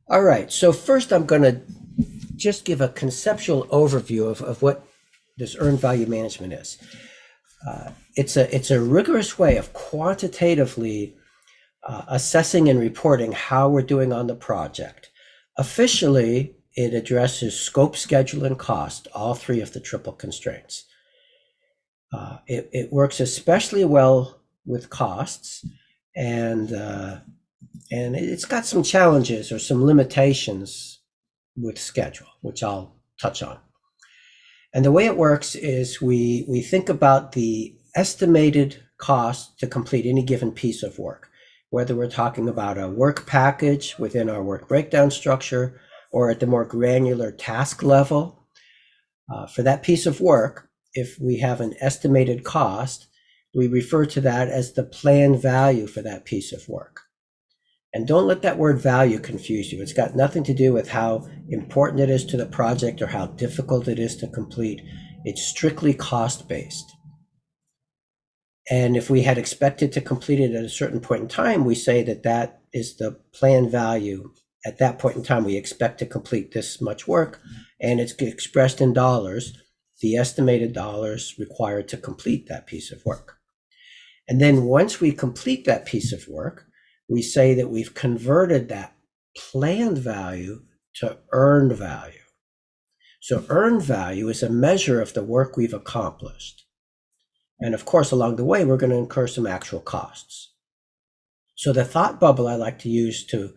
All right, so first I'm going to just give a conceptual overview of what this earned value management is. It's a rigorous way of quantitatively assessing and reporting how we're doing on the project. Officially, it addresses scope, schedule, and cost, all three of the triple constraints. It works especially well with costs, and it's got some challenges or some limitations with schedule, which I'll touch on. And the way it works is we think about the estimated cost to complete any given piece of work, whether we're talking about a work package within our work breakdown structure or at the more granular task level. For that piece of work, if we have an estimated cost, we refer to that as the planned value for that piece of work. And don't let that word value confuse you. It's got nothing to do with how important it is to the project or how difficult it is to complete. It's strictly cost-based. And if we had expected to complete it at a certain point in time, we say that that is the planned value. At that point in time, we expect to complete this much work, and it's expressed in dollars, the estimated dollars required to complete that piece of work. And then once we complete that piece of work, we say that we've converted that planned value to earned value. So earned value is a measure of the work we've accomplished. And of course, along the way, we're going to incur some actual costs. So the thought bubble I like to use to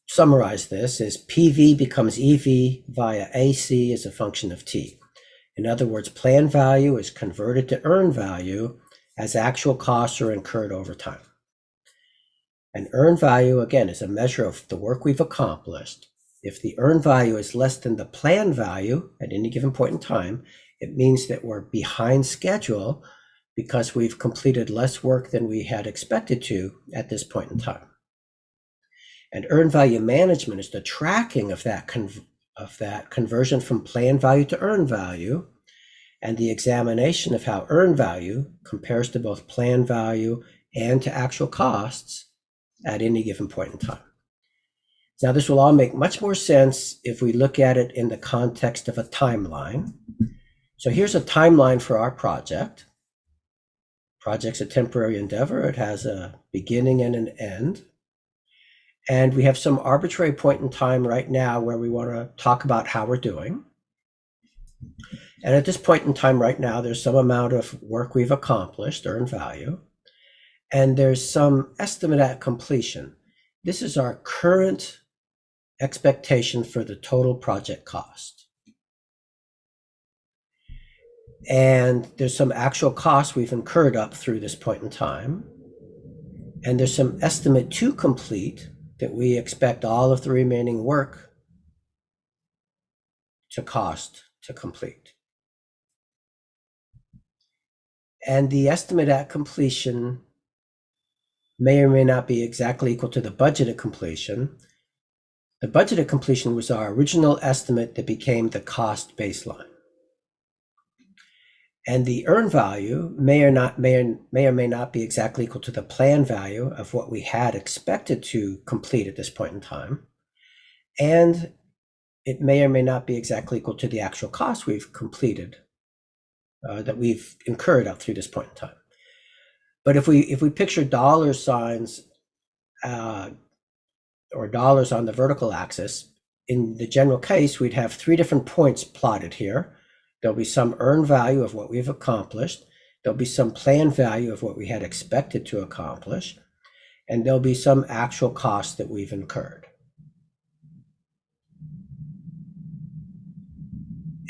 summarize this is PV becomes EV via AC as a function of T. In other words, planned value is converted to earned value as actual costs are incurred over time. And earned value, again, is a measure of the work we've accomplished. If the earned value is less than the planned value at any given point in time, it means that we're behind schedule because we've completed less work than we had expected to at this point in time. And earned value management is the tracking of that conversion from planned value to earned value, and the examination of how earned value compares to both planned value and to actual costs at any given point in time. Now, this will all make much more sense if we look at it in the context of a timeline. So here's a timeline for our project. Project's a temporary endeavor. It has a beginning and an end. And we have some arbitrary point in time right now where we want to talk about how we're doing. And at this point in time right now, there's some amount of work we've accomplished, earned value, and there's some estimate at completion. This is our current expectation for the total project cost. And there's some actual costs we've incurred up through this point in time. And there's some estimate to complete that we expect all of the remaining work to cost to complete. And the estimate at completion may or may not be exactly equal to the budgeted completion. The budgeted completion was our original estimate that became the cost baseline. And the earned value may or may not be exactly equal to the planned value of what we had expected to complete at this point in time. And it may or may not be exactly equal to the actual cost we've completed, that we've incurred up through this point in time. But if we picture dollar signs or dollars on the vertical axis, in the general case, we'd have three different points plotted here. There'll be some earned value of what we've accomplished. There'll be some planned value of what we had expected to accomplish. And there'll be some actual costs that we've incurred.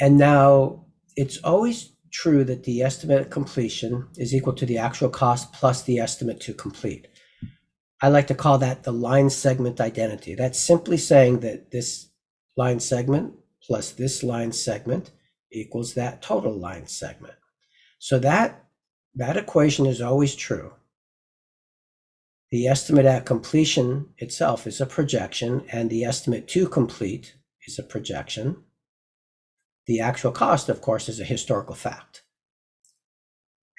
And now it's always true that the estimate of completion is equal to the actual cost plus the estimate to complete. I like to call that the line segment identity. That's simply saying that this line segment plus this line segment equals that total line segment. So that equation is always true. The estimate at completion itself is a projection, and the estimate to complete is a projection. The actual cost, of course, is a historical fact.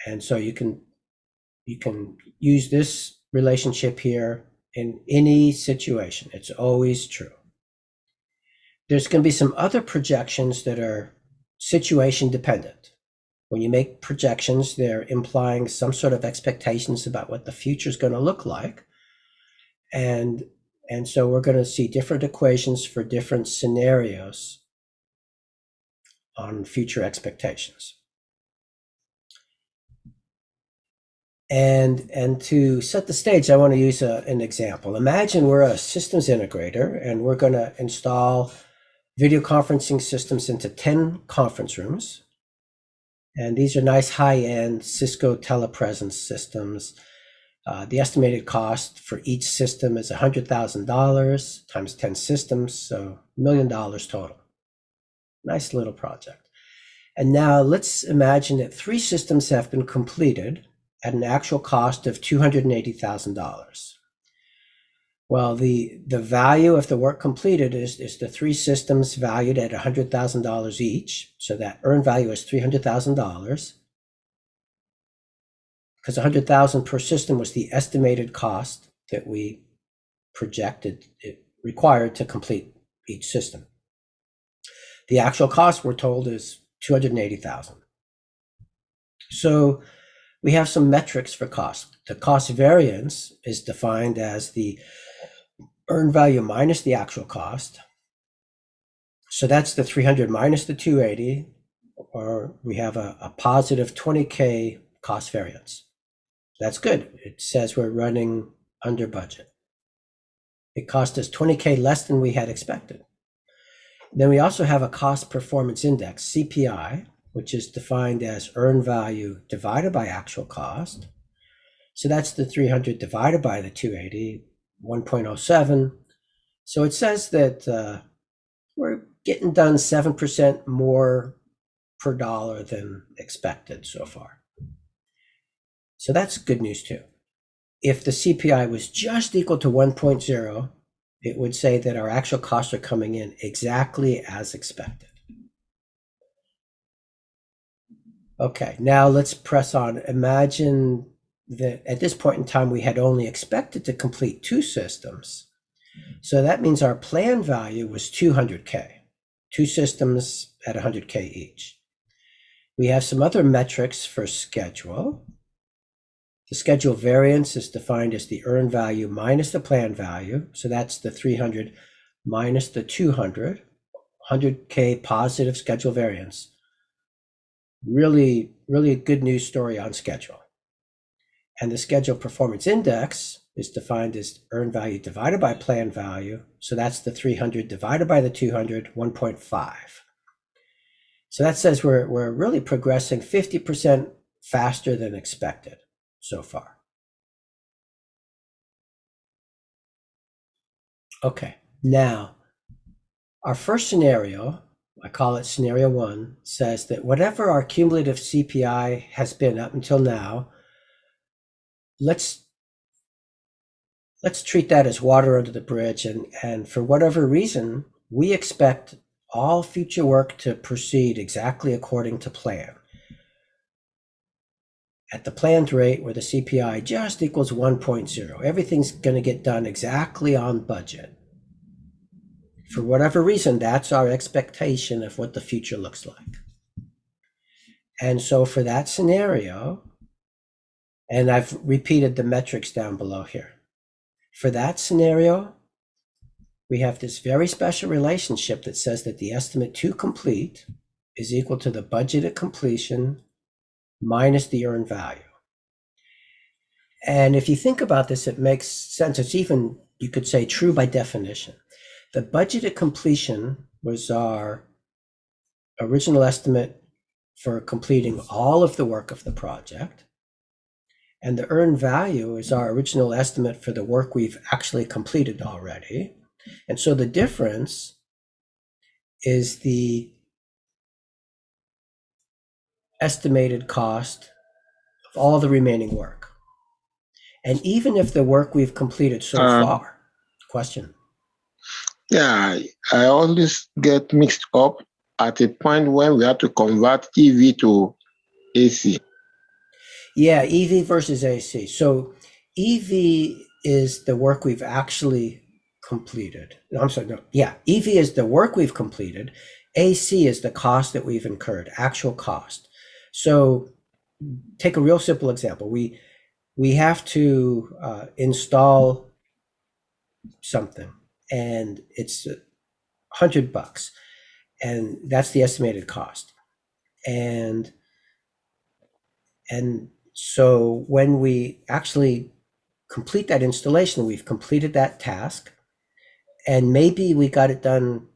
And so you can use this relationship here in any situation. It's always true. There's going to be some other projections that are situation dependent. When you make projections, they're implying some sort of expectations about what the future is going to look like. And so we're going to see different equations for different scenarios on future expectations. And to set the stage, I want to use an example. Imagine we're a systems integrator and we're going to install video conferencing systems into 10 conference rooms. And these are nice high-end Cisco telepresence systems. The estimated cost for each system is $100,000 times 10 systems, so $1 million total. Nice little project. And now let's imagine that 3 systems have been completed at an actual cost of $280,000. Well, the value of the work completed is the 3 systems valued at $100,000 each. So that earned value is $300,000. Because $100,000 per system was the estimated cost that we projected it required to complete each system. The actual cost, we're told, is $280,000. So we have some metrics for cost. The cost variance is defined as the earned value minus the actual cost. So that's the 300 minus the 280, or we have a positive 20K cost variance. That's good. It says we're running under budget. It cost us 20K less than we had expected. Then we also have a cost performance index, CPI, which is defined as earned value divided by actual cost. So that's the 300 divided by the 280, 1.07. So it says that we're getting done 7% more per dollar than expected so far. So that's good news too. If the CPI was just equal to 1.0, it would say that our actual costs are coming in exactly as expected. Okay, now let's press on. Imagine that at this point in time, we had only expected to complete 2 systems. So that means our plan value was 200K, 2 systems at 100K each. We have some other metrics for schedule. The schedule variance is defined as the earned value minus the plan value. So that's the 300 minus the 200, 100K positive schedule variance. Really, really a good news story on schedule. And the schedule performance index is defined as earned value divided by plan value. So that's the 300 divided by the 200, 1.5. So that says we're really progressing 50% faster than expected so far. Okay, now our first scenario, I call it scenario 1, says that whatever our cumulative CPI has been up until now, let's treat that as water under the bridge, and for whatever reason, we expect all future work to proceed exactly according to plan. At the planned rate where the CPI just equals 1.0, everything's going to get done exactly on budget. For whatever reason, that's our expectation of what the future looks like. And so for that scenario, and I've repeated the metrics down below here. For that scenario, we have this very special relationship that says that the estimate to complete is equal to the budgeted completion minus the earned value. And if you think about this, it makes sense. It's even, you could say, true by definition. The budgeted completion was our original estimate for completing all of the work of the project. And the earned value is our original estimate for the work we've actually completed already. And so the difference is the estimated cost of all the remaining work. And even if the work we've completed so far, question. Yeah, I always get mixed up at a point when we have to convert EV to AC. Yeah, EV versus AC. So EV is the work we've actually completed. No, I'm sorry, no, yeah, EV is the work we've completed. AC is the cost that we've incurred, actual cost. So take a real simple example. We have to install something, and it's $100, and that's the estimated cost. And so when we actually complete that installation, we've completed that task, and maybe we got it done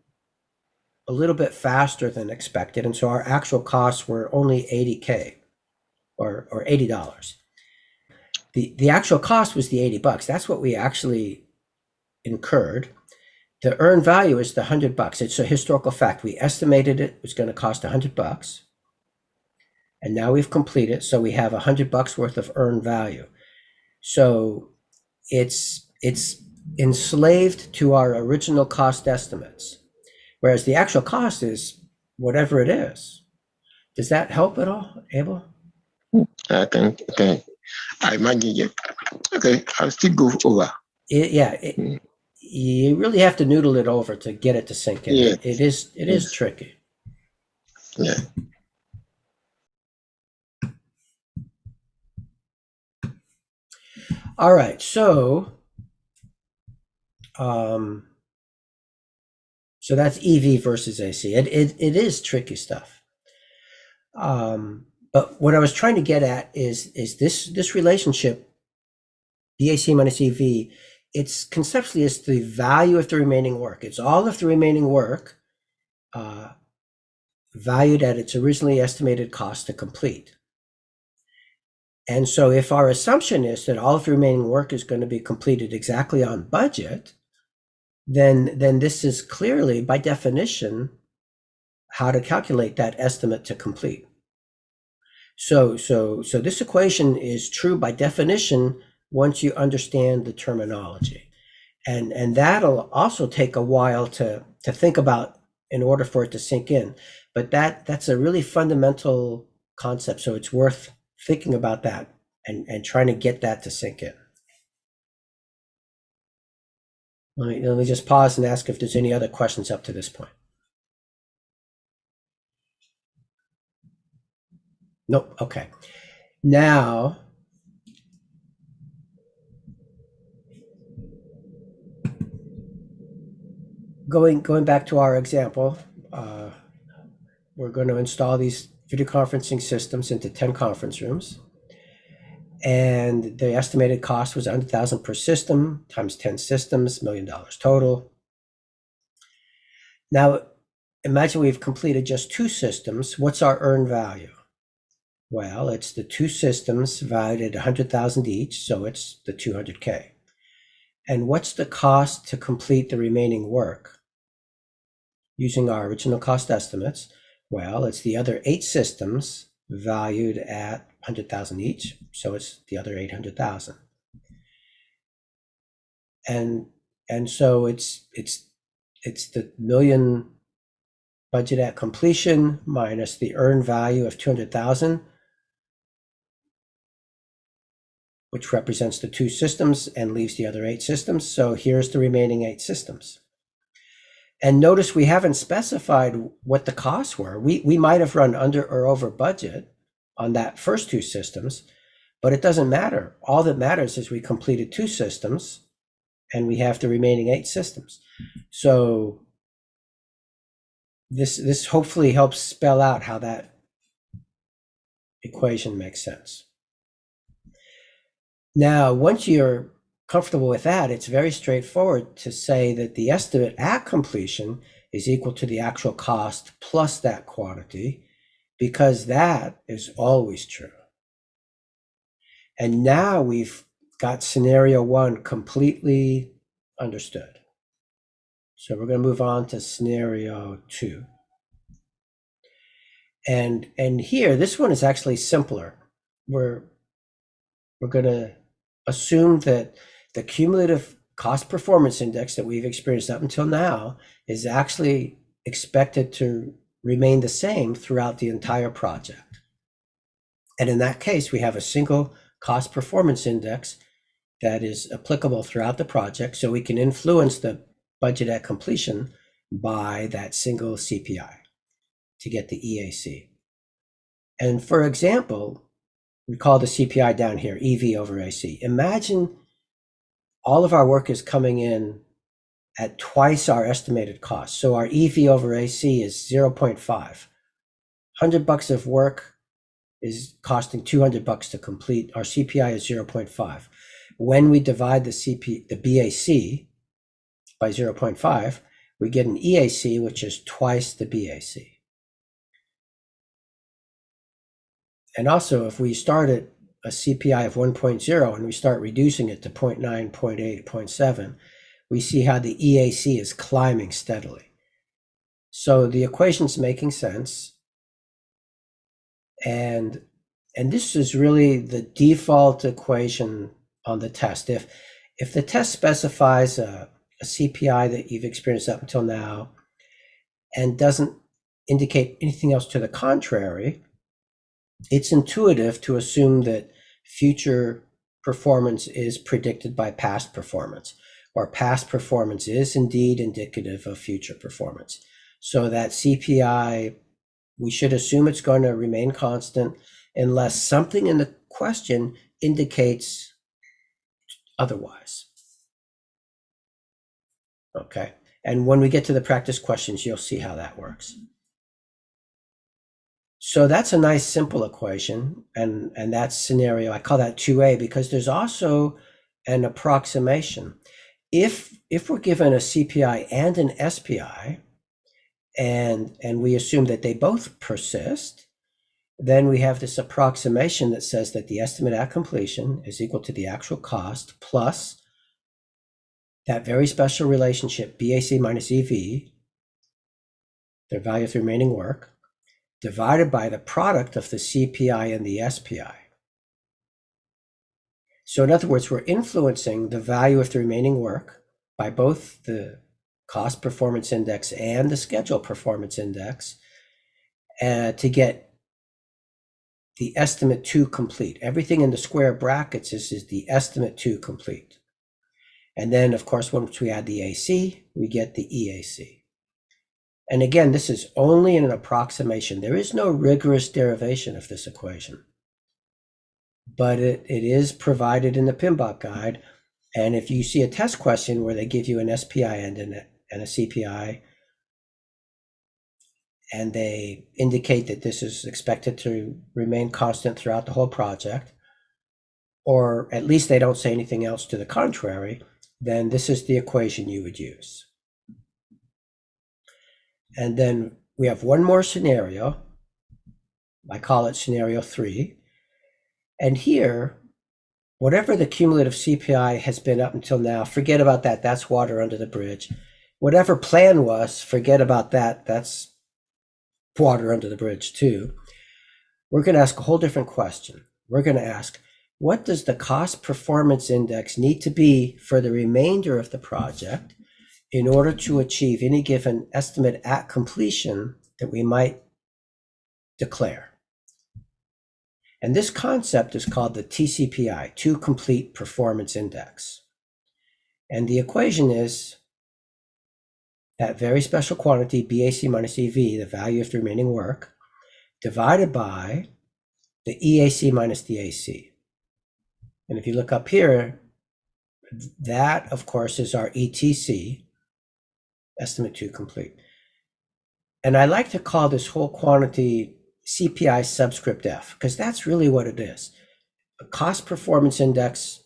a little bit faster than expected, and so our actual costs were only $80K or $80. The actual cost was the $80. That's what we actually incurred. The earned value is the $100. It's a historical fact. We estimated it was going to cost $100, and now we've completed, so we have $100 worth of earned value. So it's enslaved to our original cost estimates, whereas the actual cost is whatever it is. Does that help at all, Abel? I think, okay. I imagine, yeah. Okay, I'll still go over. You really have to noodle it over to get it to sink in. Yeah. It is tricky. Yeah. All right, so that's EV versus AC. It is tricky stuff. But what I was trying to get at is this relationship, BAC minus EV. It's conceptually it's the value of the remaining work. It's all of the remaining work valued at its originally estimated cost to complete. And so if our assumption is that all of the remaining work is going to be completed exactly on budget, then this is clearly, by definition, how to calculate that estimate to complete. So this equation is true by definition once you understand the terminology. And that'll also take a while to think about in order for it to sink in. But that's a really fundamental concept, so it's worth thinking about that and trying to get that to sink in. Let me just pause and ask if there's any other questions up to this point. Nope. Okay. Now, going back to our example, we're going to install these video conferencing systems into 10 conference rooms. And the estimated cost was $100,000 per system times 10 systems, $1 million total. Now, imagine we've completed just 2 systems. What's our earned value? Well, it's the 2 systems valued at $100,000 each, so it's the $200K. And what's the cost to complete the remaining work? Using our original cost estimates, well, it's the other 8 systems valued at $100,000 each, so it's the other $800,000. And so it's the million budget at completion minus the earned value of $200,000, which represents the 2 systems and leaves the other 8 systems. So here's the remaining 8 systems. And notice we haven't specified what the costs were. We might have run under or over budget on that first 2 systems, but it doesn't matter. All that matters is we completed 2 systems and we have the remaining 8 systems. So this hopefully helps spell out how that equation makes sense. Now, once you're comfortable with that, it's very straightforward to say that the estimate at completion is equal to the actual cost plus that quantity, because that is always true. And now we've got scenario 1 completely understood. So we're going to move on to scenario 2. And here, this one is actually simpler. We're going to assume that the cumulative cost performance index that we've experienced up until now is actually expected to remain the same throughout the entire project. And in that case, we have a single cost performance index that is applicable throughout the project, so we can influence the budget at completion by that single CPI to get the EAC. And for example, we call the CPI down here EV over AC. Imagine all of our work is coming in at twice our estimated cost. So our EV over AC is 0.5. $100 of work is costing $200 to complete. Our CPI is 0.5. When we divide the BAC by 0.5, we get an EAC, which is twice the BAC. And also, if we start at a CPI of 1.0 and we start reducing it to 0.9, 0.8, 0.7, we see how the EAC is climbing steadily. So the equation's making sense. And this is really the default equation on the test. If the test specifies a CPI that you've experienced up until now and doesn't indicate anything else to the contrary, it's intuitive to assume that future performance is predicted by past performance, or past performance is indeed indicative of future performance. So that CPI, we should assume it's going to remain constant unless something in the question indicates otherwise. Okay, and when we get to the practice questions, you'll see how that works. So that's a nice simple equation, and that scenario, I call that 2A, because there's also an approximation. If we're given a CPI and an SPI, and we assume that they both persist, then we have this approximation that says that the estimate at completion is equal to the actual cost plus that very special relationship BAC minus EV, their value of the remaining work, divided by the product of the CPI and the SPI. So in other words, we're influencing the value of the remaining work by both the cost performance index and the schedule performance index to get the estimate to complete. Everything in the square brackets is the estimate to complete. And then, of course, once we add the AC, we get the EAC. And again, this is only an approximation. There is no rigorous derivation of this equation, but it is provided in the PMBOK guide. And if you see a test question where they give you an SPI and a CPI, and they indicate that this is expected to remain constant throughout the whole project, or at least they don't say anything else to the contrary, then this is the equation you would use. And then we have one more scenario. I call it scenario 3. And here, whatever the cumulative CPI has been up until now, forget about that. That's water under the bridge. Whatever plan was, forget about that. That's water under the bridge too. We're going to ask a whole different question. We're going to ask, what does the cost performance index need to be for the remainder of the project in order to achieve any given estimate at completion that we might declare? And this concept is called the TCPI, To Complete Performance Index. And the equation is that very special quantity, BAC minus EV, the value of the remaining work, divided by the EAC minus the AC. And if you look up here, that, of course, is our ETC, estimate to complete. And I like to call this whole quantity CPI subscript F, because that's really what it is. A cost performance index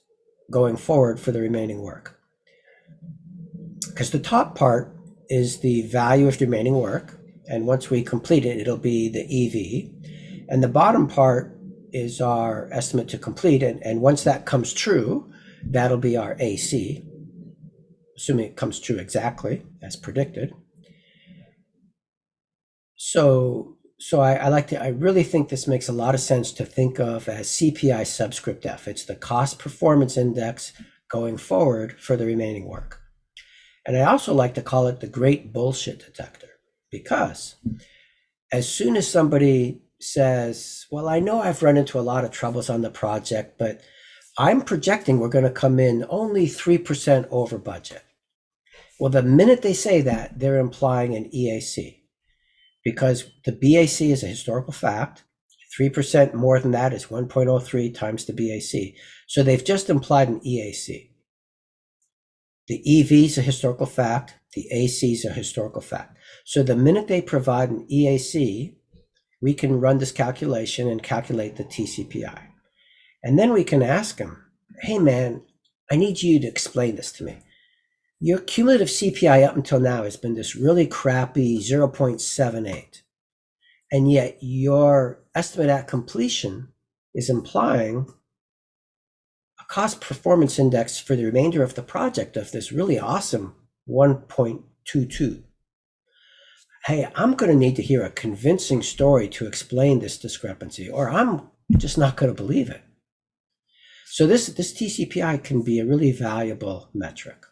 going forward for the remaining work. Because the top part is the value of the remaining work, and once we complete it, it'll be the EV. And the bottom part is our estimate to complete, and once that comes true, that'll be our AC, assuming it comes true exactly as predicted. So I really think this makes a lot of sense to think of as CPI subscript F. It's the cost performance index going forward for the remaining work. And I also like to call it the great bullshit detector, because as soon as somebody says, well, I know I've run into a lot of troubles on the project, but I'm projecting we're going to come in only 3% over budget. Well, the minute they say that, they're implying an EAC because the BAC is a historical fact. 3% more than that is 1.03 times the BAC. So they've just implied an EAC. The EV is a historical fact. The AC is a historical fact. So the minute they provide an EAC, we can run this calculation and calculate the TCPI. And then we can ask them, hey man, I need you to explain this to me. Your cumulative CPI up until now has been this really crappy 0.78. And yet your estimate at completion is implying a cost performance index for the remainder of the project of this really awesome 1.22. Hey, I'm going to need to hear a convincing story to explain this discrepancy, or I'm just not going to believe it. So this TCPI can be a really valuable metric.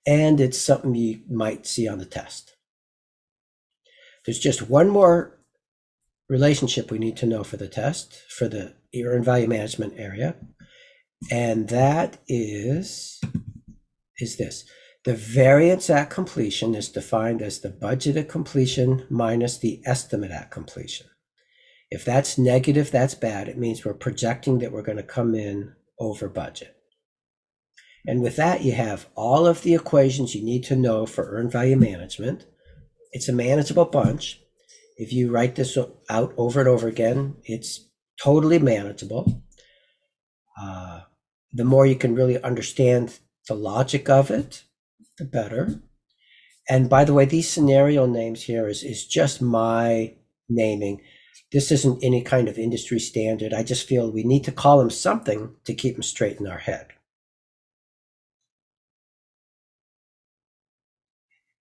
And it's something you might see on the test. There's just one more relationship we need to know for the test, for the earned value management area. And that is this. The variance at completion is defined as the budget at completion minus the estimate at completion. If that's negative, that's bad. It means we're projecting that we're going to come in over budget. And with that, you have all of the equations you need to know for earned value management. It's a manageable bunch. If you write this out over and over again, it's totally manageable. The more you can really understand the logic of it, the better. And by the way, these scenario names here is just my naming. This isn't any kind of industry standard. I just feel we need to call them something to keep them straight in our head.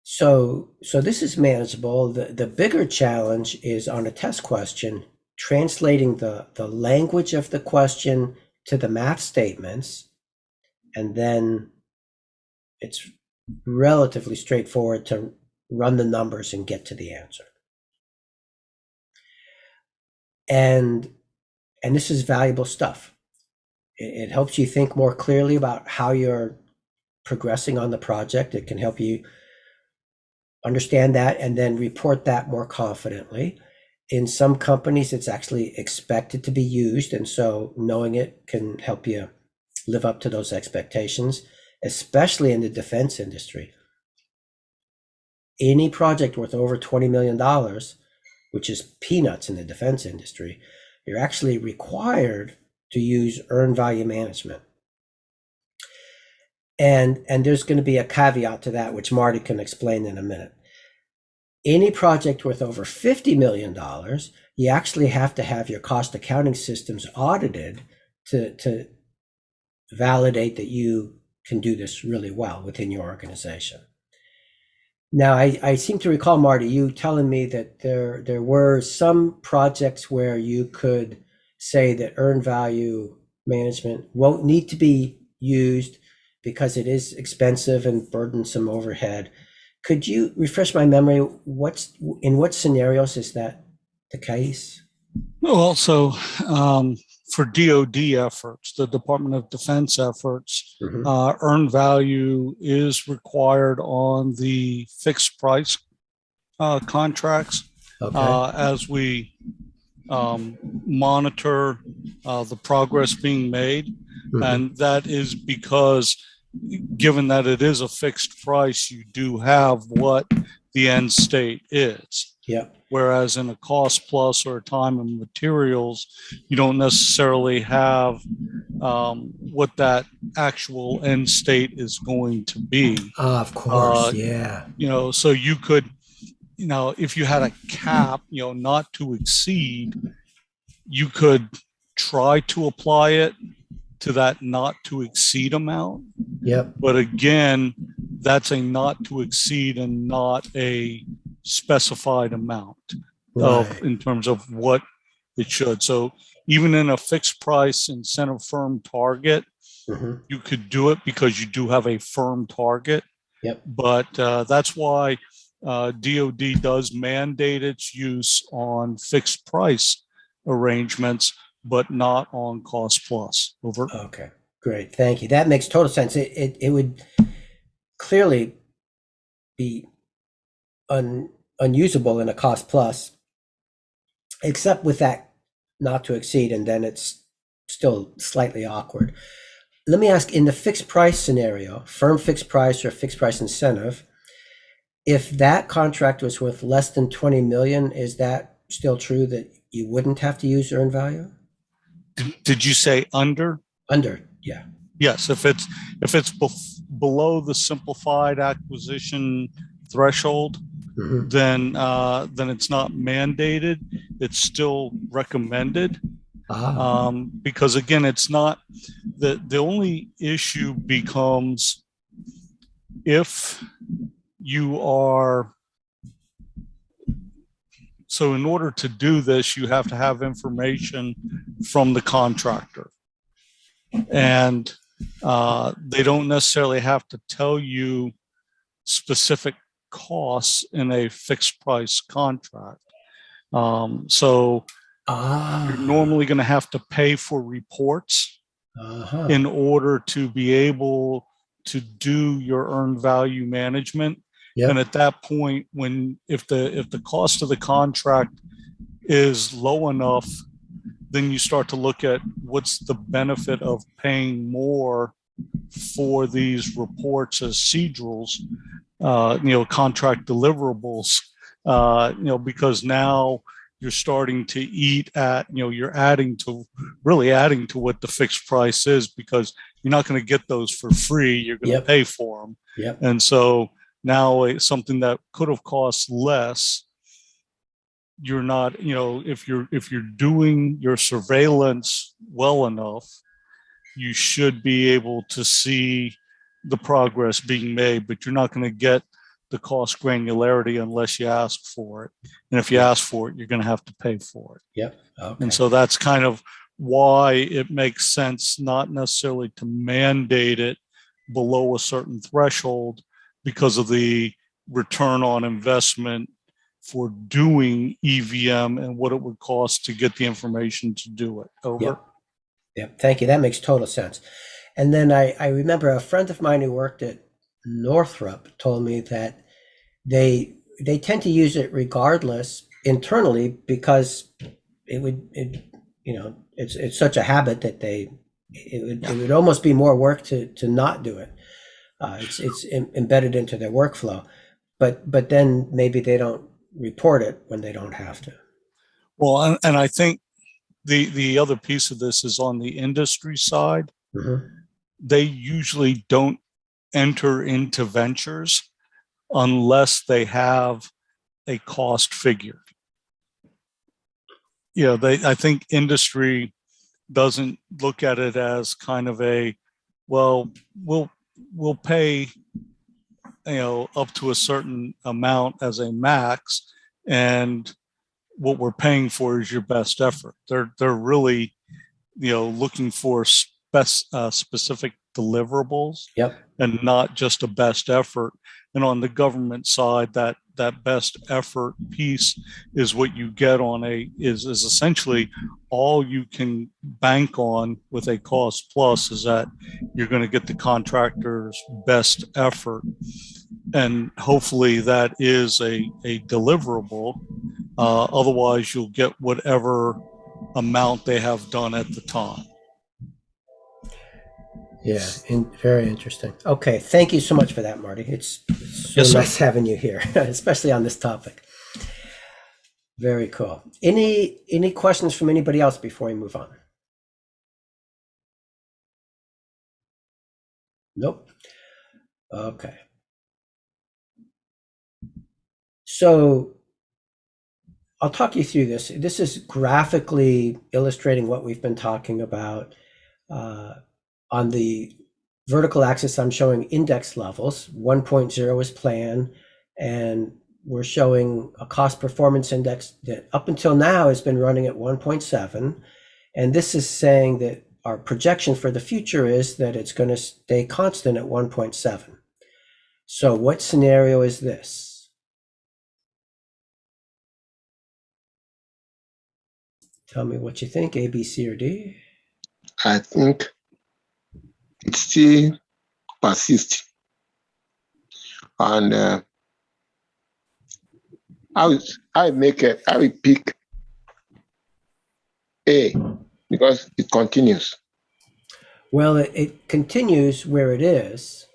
So this is manageable. The bigger challenge is on a test question, translating the language of the question to the math statements, and then it's relatively straightforward to run the numbers and get to the answer. And this is valuable stuff. It helps you think more clearly about how you're progressing on the project. It can help you understand that and then report that more confidently. In some companies, it's actually expected to be used, and so knowing it can help you live up to those expectations, especially in the defense industry. Any project worth over $20 million, which is peanuts in the defense industry, you're actually required to use earned value management. And there's going to be a caveat to that, which Marty can explain in a minute. Any project worth over $50 million, you actually have to have your cost accounting systems audited to validate that you can do this really well within your organization. Now, I seem to recall, Marty, you telling me that there were some projects where you could say that earned value management won't need to be used because it is expensive and burdensome overhead. Could you refresh my memory? In what scenarios is that the case? Well, so for DoD efforts, the Department of Defense efforts, earned value is required on the fixed price contracts. Okay. As we monitor the progress being made. And that is because, given that it is a fixed price, you do have what the end state is. Yeah. Whereas in a cost plus or a time and materials, you don't necessarily have what that actual end state is going to be. Of course, yeah. So you could, if you had a cap, not to exceed, you could try to apply it to that not to exceed amount. Yep. But again, that's a not to exceed and not a specified amount in terms of what it should. So even in a fixed price incentive firm target, you could do it because you do have a firm target. Yep. But that's why DoD does mandate its use on fixed price arrangements, but not on cost plus. Over. Okay, great. Thank you. That makes total sense. It would clearly be unusable in a cost plus, except with that not to exceed, and then it's still slightly awkward. Let me ask, in the fixed price scenario, firm fixed price or fixed price incentive, if that contract was worth less than 20 million, is that still true that you wouldn't have to use earned value? Did you say under? Under, yeah. Yes, if it's below the simplified acquisition threshold, then it's not mandated. It's still recommended. Because again, it's not the only issue becomes if you are. So in order to do this, you have to have information from the contractor, and they don't necessarily have to tell you specific costs in a fixed price contract. So you're normally going to have to pay for reports in order to be able to do your earned value management. Yep. And at that point, if the cost of the contract is low enough, then you start to look at what's the benefit of paying more for these reports as procedurals, contract deliverables, because now you're starting to eat at, you're really adding to what the fixed price is, because you're not going to get those for free. You're going to pay for them. Yep. And so now something that could have cost less, you're not, if you're doing your surveillance well enough, you should be able to see the progress being made, but you're not going to get the cost granularity unless you ask for it. And if you ask for it, you're going to have to pay for it. Yep. Okay. And so that's kind of why it makes sense not necessarily to mandate it below a certain threshold, because of the return on investment for doing EVM and what it would cost to get the information to do it. Over. Yep. Yep. Thank you. That makes total sense. And then I remember a friend of mine who worked at Northrop told me that they tend to use it regardless internally, because it's such a habit that it would almost be more work to not do it. It's embedded into their workflow, but then maybe they don't report it when they don't have to. Well, and I think the other piece of this is on the industry side. Mm-hmm. They usually don't enter into ventures unless they have a cost figure. I think industry doesn't look at it as kind of we'll pay, up to a certain amount as a max, and what we're paying for is your best effort. They're really, looking for specific deliverables. Yep. And not just a best effort. And on the government side, that best effort piece is what you get on is essentially all you can bank on with a cost plus, is that you're going to get the contractor's best effort. And hopefully that is a deliverable. Otherwise, you'll get whatever amount they have done at the time. Yeah, very interesting. Okay, thank you so much for that, Marty. It's so nice having you here, especially on this topic. Very cool. Any questions from anybody else before we move on? Nope. Okay. So I'll talk you through this. This is graphically illustrating what we've been talking about. On the vertical axis, I'm showing index levels. 1.0 is plan, and we're showing a cost performance index that up until now has been running at 1.7. And this is saying that our projection for the future is that it's going to stay constant at 1.7. So what scenario is this? Tell me what you think, A, B, C, or D. I think it still persists. And I will pick A because it continues. Well, it continues where it is.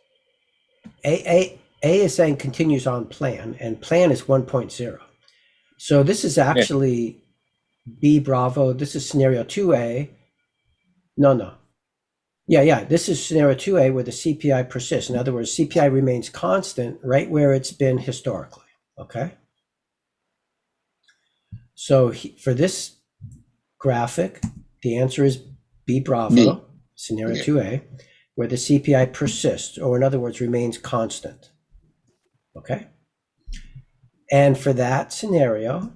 A is saying continues on plan, and plan is 1.0. So this is actually B Bravo. This is scenario 2A. No. Yeah. This is scenario 2A where the CPI persists. In other words, CPI remains constant right where it's been historically. Okay. So for this graphic, the answer is B Bravo, B. scenario 2A, where the CPI persists, or in other words, remains constant. Okay. And for that scenario,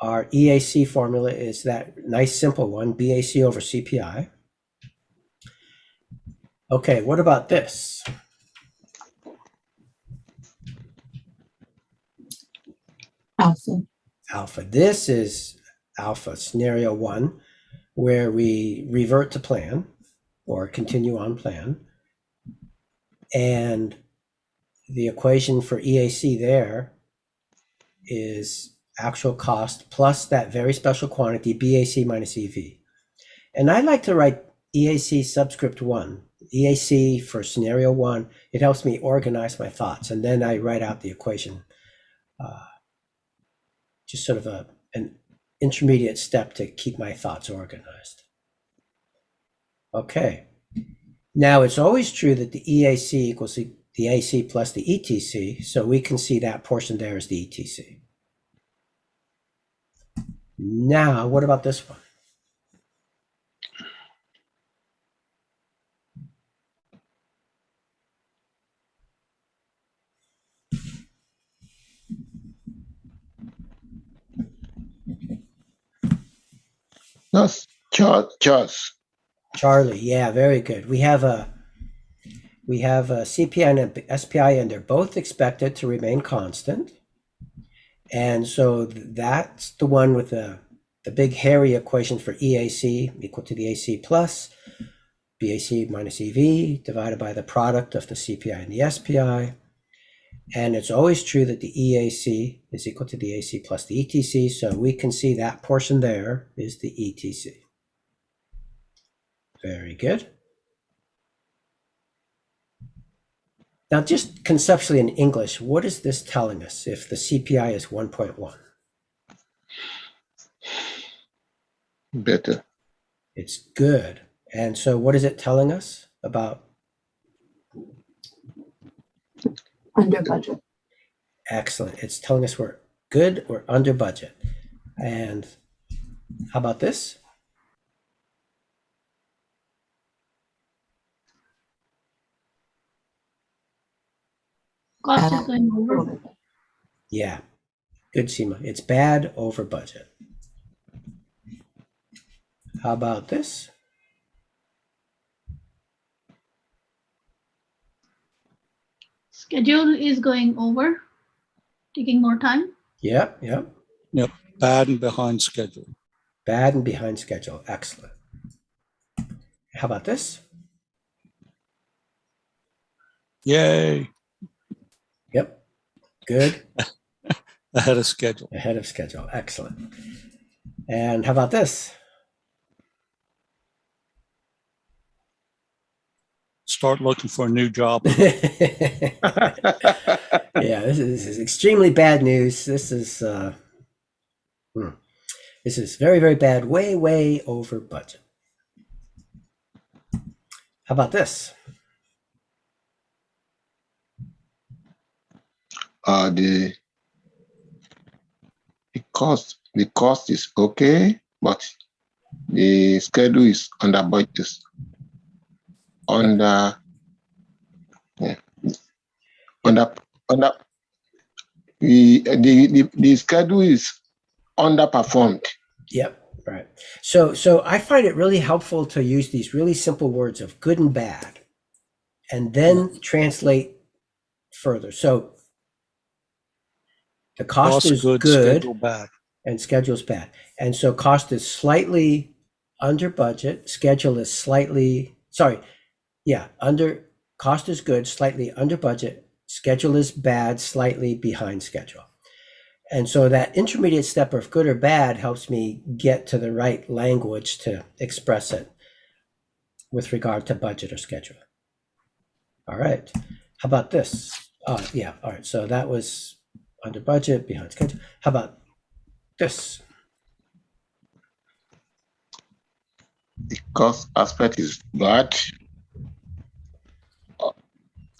our EAC formula is that nice simple one, BAC over CPI. Okay, what about this? Alpha. This is alpha, scenario 1, where we revert to plan or continue on plan. And the equation for EAC there is actual cost plus that very special quantity, BAC minus EV. And I like to write EAC subscript 1. EAC for scenario 1, it helps me organize my thoughts. And then I write out the equation. Just sort of an intermediate step to keep my thoughts organized. Okay. Now, it's always true that the EAC equals the AC plus the ETC, so we can see that portion there as the ETC. Now, what about this one? That's Charles. Charlie, yeah, very good. We have a CPI and a SPI, and they're both expected to remain constant. And so that's the one with the big hairy equation for EAC equal to the AC plus BAC minus EV divided by the product of the CPI and the SPI. And it's always true that the EAC is equal to the AC plus the ETC. So we can see that portion there is the ETC. Very good. Now, just conceptually in English, what is this telling us if the CPI is 1.1? Better. It's good. And so what is it telling us about? Under budget. Excellent. It's telling us we're good or under budget. And how about this? Cost is going over. Yeah, good, Seema. It's bad over budget. How about this? Schedule is going over, taking more time. Yep. Bad and behind schedule. Bad and behind schedule. Excellent. How about this? Yay. Yep. Good. Ahead of schedule. Ahead of schedule. Excellent. And how about this? Start looking for a new job. Yeah, this is extremely bad news. This is very, very bad. Way, way over budget. How about this? The cost is okay, but the schedule is under budget. The schedule is underperformed. Yep. Right. So I find it really helpful to use these really simple words of good and bad, and then translate further. So the cost is good, schedule bad. and schedule is bad. And so cost is slightly under budget, schedule is slightly, cost is good, slightly under budget, schedule is bad, slightly behind schedule. And so that intermediate step of good or bad helps me get to the right language to express it with regard to budget or schedule. All right. How about this? Yeah. All right. So that was under budget, behind schedule. How about this? The cost aspect is bad,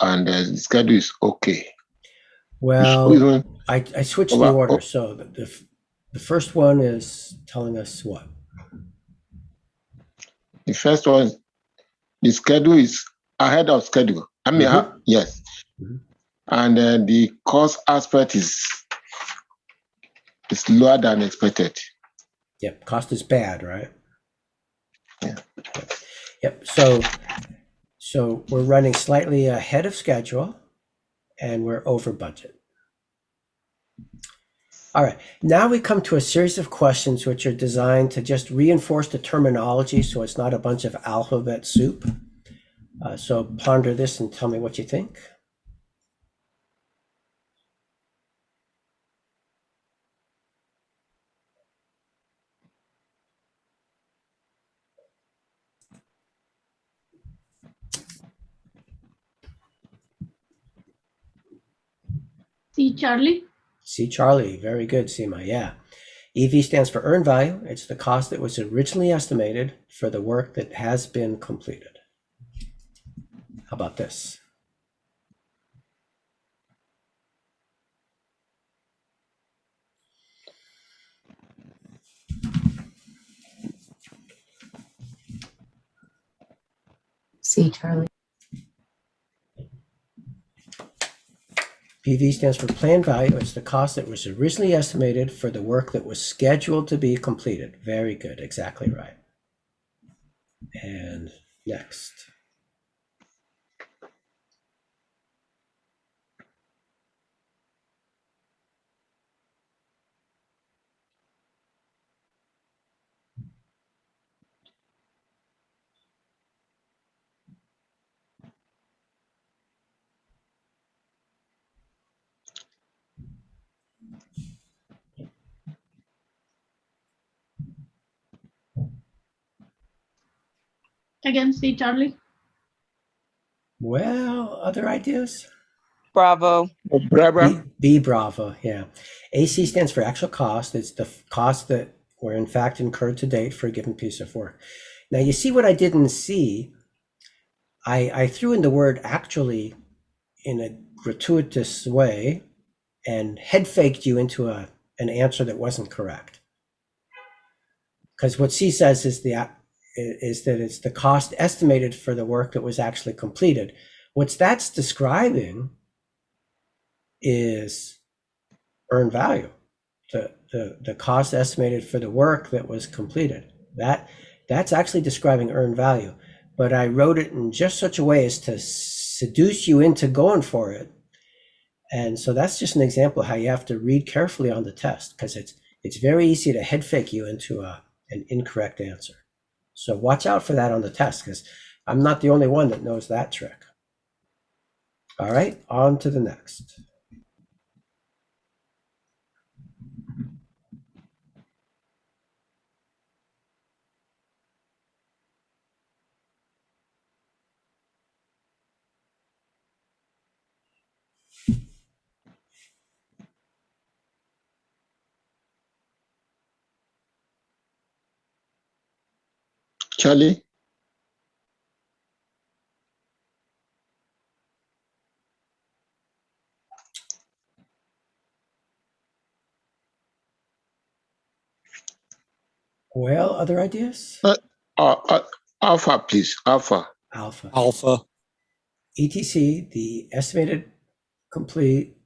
and the schedule is okay. Well, Even I switched the order. So the first one is telling us what? the first one, the schedule is ahead of schedule. I mean, yes. Mhm. And the cost aspect is lower than expected. Yep. Cost is bad, right? Yeah. Yep. So we're running slightly ahead of schedule and we're over budget. All right, now we come to a series of questions which are designed to just reinforce the terminology so it's not a bunch of alphabet soup. So ponder this and tell me what you think. C, Charlie. C, Charlie, very good, Seema, yeah. EV stands for earned value. It's the cost that was originally estimated for the work that has been completed. How about this? C, Charlie. PV stands for planned value. It's the cost that was originally estimated for the work that was scheduled to be completed. Very good, exactly right. And next. Again, C, Charlie. Well, other ideas? Bravo. B, Bravo, yeah. AC stands for actual cost. It's the cost that were in fact incurred to date for a given piece of work. Now you see what I didn't see? I threw in the word actually in a gratuitous way and head faked you into an answer that wasn't correct. Because what C says is that it's the cost estimated for the work that was actually completed. What that's describing is earned value, the cost estimated for the work that was completed. That's actually describing earned value, but I wrote it in just such a way as to seduce you into going for it. And so that's just an example of how you have to read carefully on the test, because it's very easy to head fake you into an incorrect answer. So watch out for that on the test, because I'm not the only one that knows that trick. All right, on to the next. Charlie? Well, other ideas? Alpha, please. Alpha. Alpha. ETC, the estimated complete,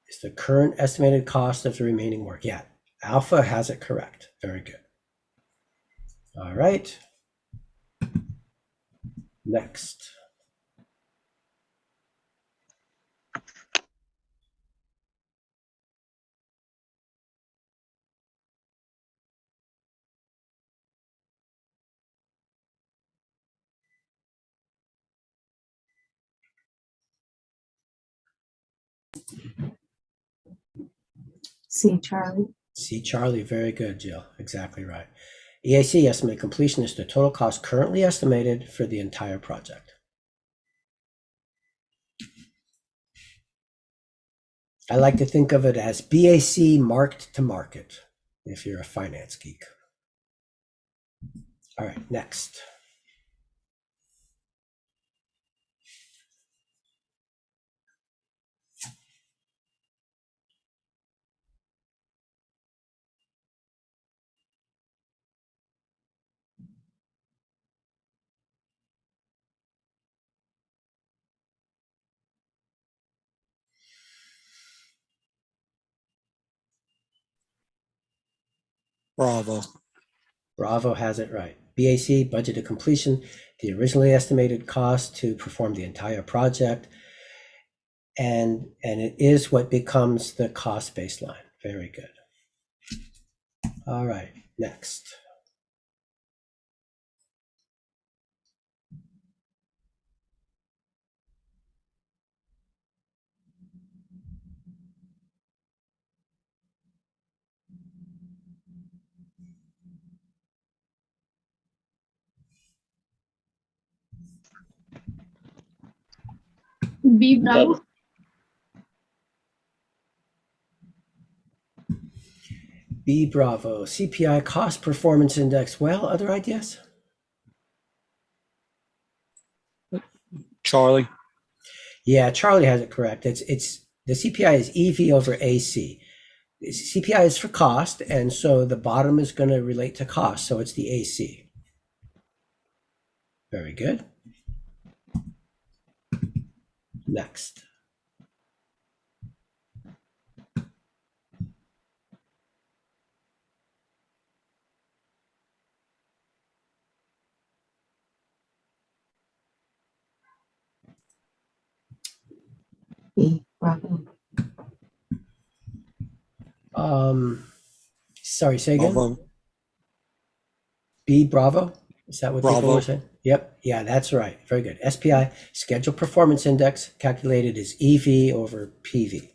is the current estimated cost of the remaining work. Yeah, Alpha has it correct. Very good. All right. Next. C, Charlie. C, Charlie, very good, Jill. Exactly right. EAC, estimate completion, is the total cost currently estimated for the entire project. I like to think of it as BAC marked to market, if you're a finance geek. All right, next. Bravo. Bravo has it right. BAC, budgeted completion, the originally estimated cost to perform the entire project. And it is what becomes the cost baseline. Very good. All right, next. B, Bravo. B, Bravo, CPI cost performance index. Well, other ideas? Charlie. Yeah, Charlie has it correct. It's the CPI is EV over AC. CPI is for cost, and so the bottom is going to relate to cost, so it's the AC. Very good. Next. B, Bravo. Sorry, say again. Bravo. B, Bravo? Is that what people Bravo. were saying? Yep. Yeah, that's right. Very good. SPI, Schedule Performance Index, calculated as EV over PV.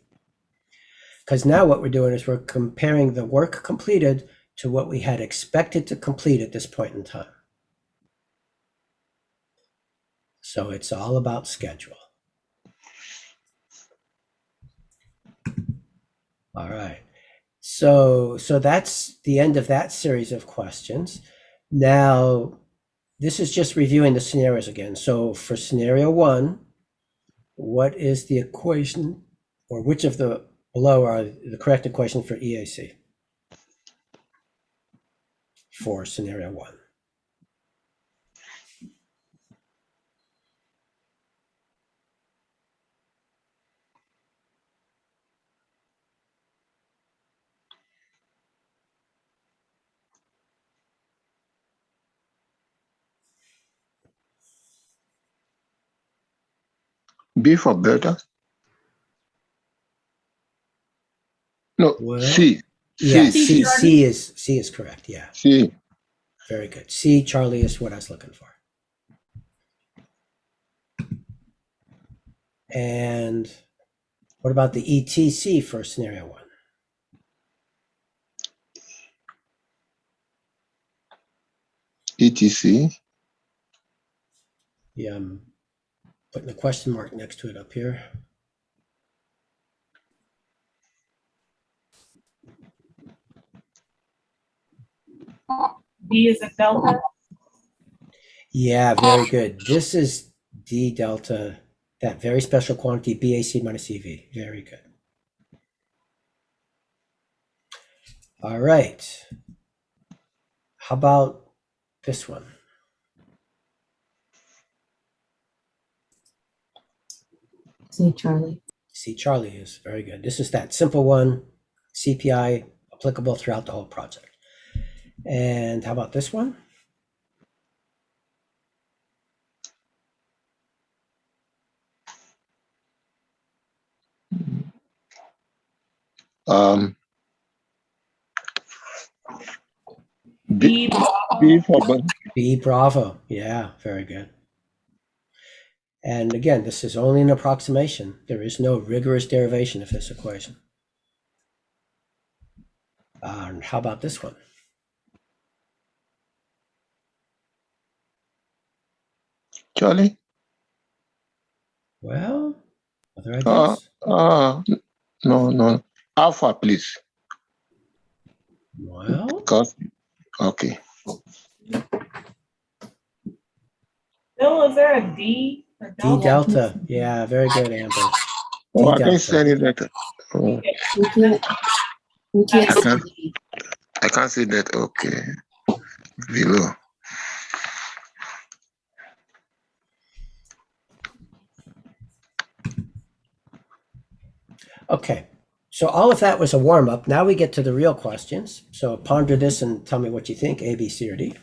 Because now what we're doing is we're comparing the work completed to what we had expected to complete at this point in time. So it's all about schedule. All right. So that's the end of that series of questions. Now, this is just reviewing the scenarios again. So for scenario 1, what is the equation, or which of the below are the correct equation for EAC for scenario 1? B for Delta. No, Well, C. Yeah, C. C is correct. Yeah, C. very good. C, Charlie, is what I was looking for. And what about the ETC for scenario 1? ETC. Yeah, I'm putting a question mark next to it up here. D is a delta. Yeah, very good. This is D delta, that very special quantity, BAC minus EV. Very good. All right. How about this one? C, Charlie. C, Charlie is very good. This is that simple one, CPI applicable throughout the whole project. And how about this one? B for B. B, Bravo. Yeah, very good. And again, this is only an approximation. There is no rigorous derivation of this equation. How about this one? Charlie? Well, other Uh, ideas? no. Alpha, please. Well, Because, okay. Bill, is there a D for D Delta? delta. Yeah, very good, Amber. Oh, I D can't see delta. any letter. Oh, We can't I see can't, D. I can't see that. Okay. Below. Okay, so all of that was a warm-up. Now we get to the real questions. So ponder this and tell me what you think, A, B, C, or D.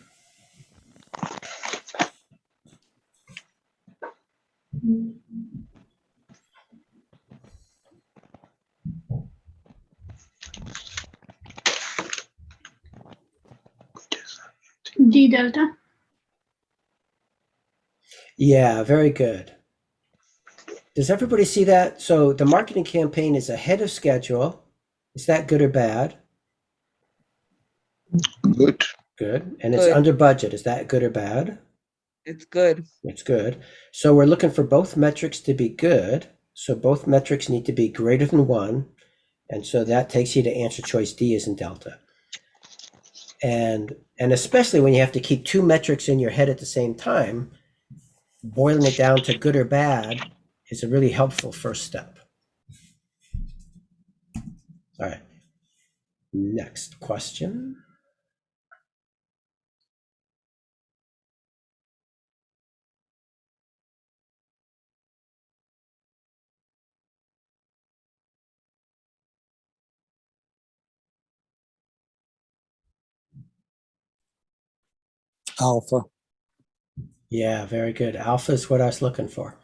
D delta. Yeah, very good. Does everybody see that? So the marketing campaign is ahead of schedule. Is that good or bad? Good. Good. And it's Good. under budget. Is that good or bad? It's good. It's good. So we're looking for both metrics to be good. So both metrics need to be greater than 1. And so that takes you to answer choice D as in delta. And especially when you have to keep two metrics in your head at the same time, boiling it down to good or bad is a really helpful first step. All right. Next question. Alpha. Yeah, very good. Alpha is what I was looking for.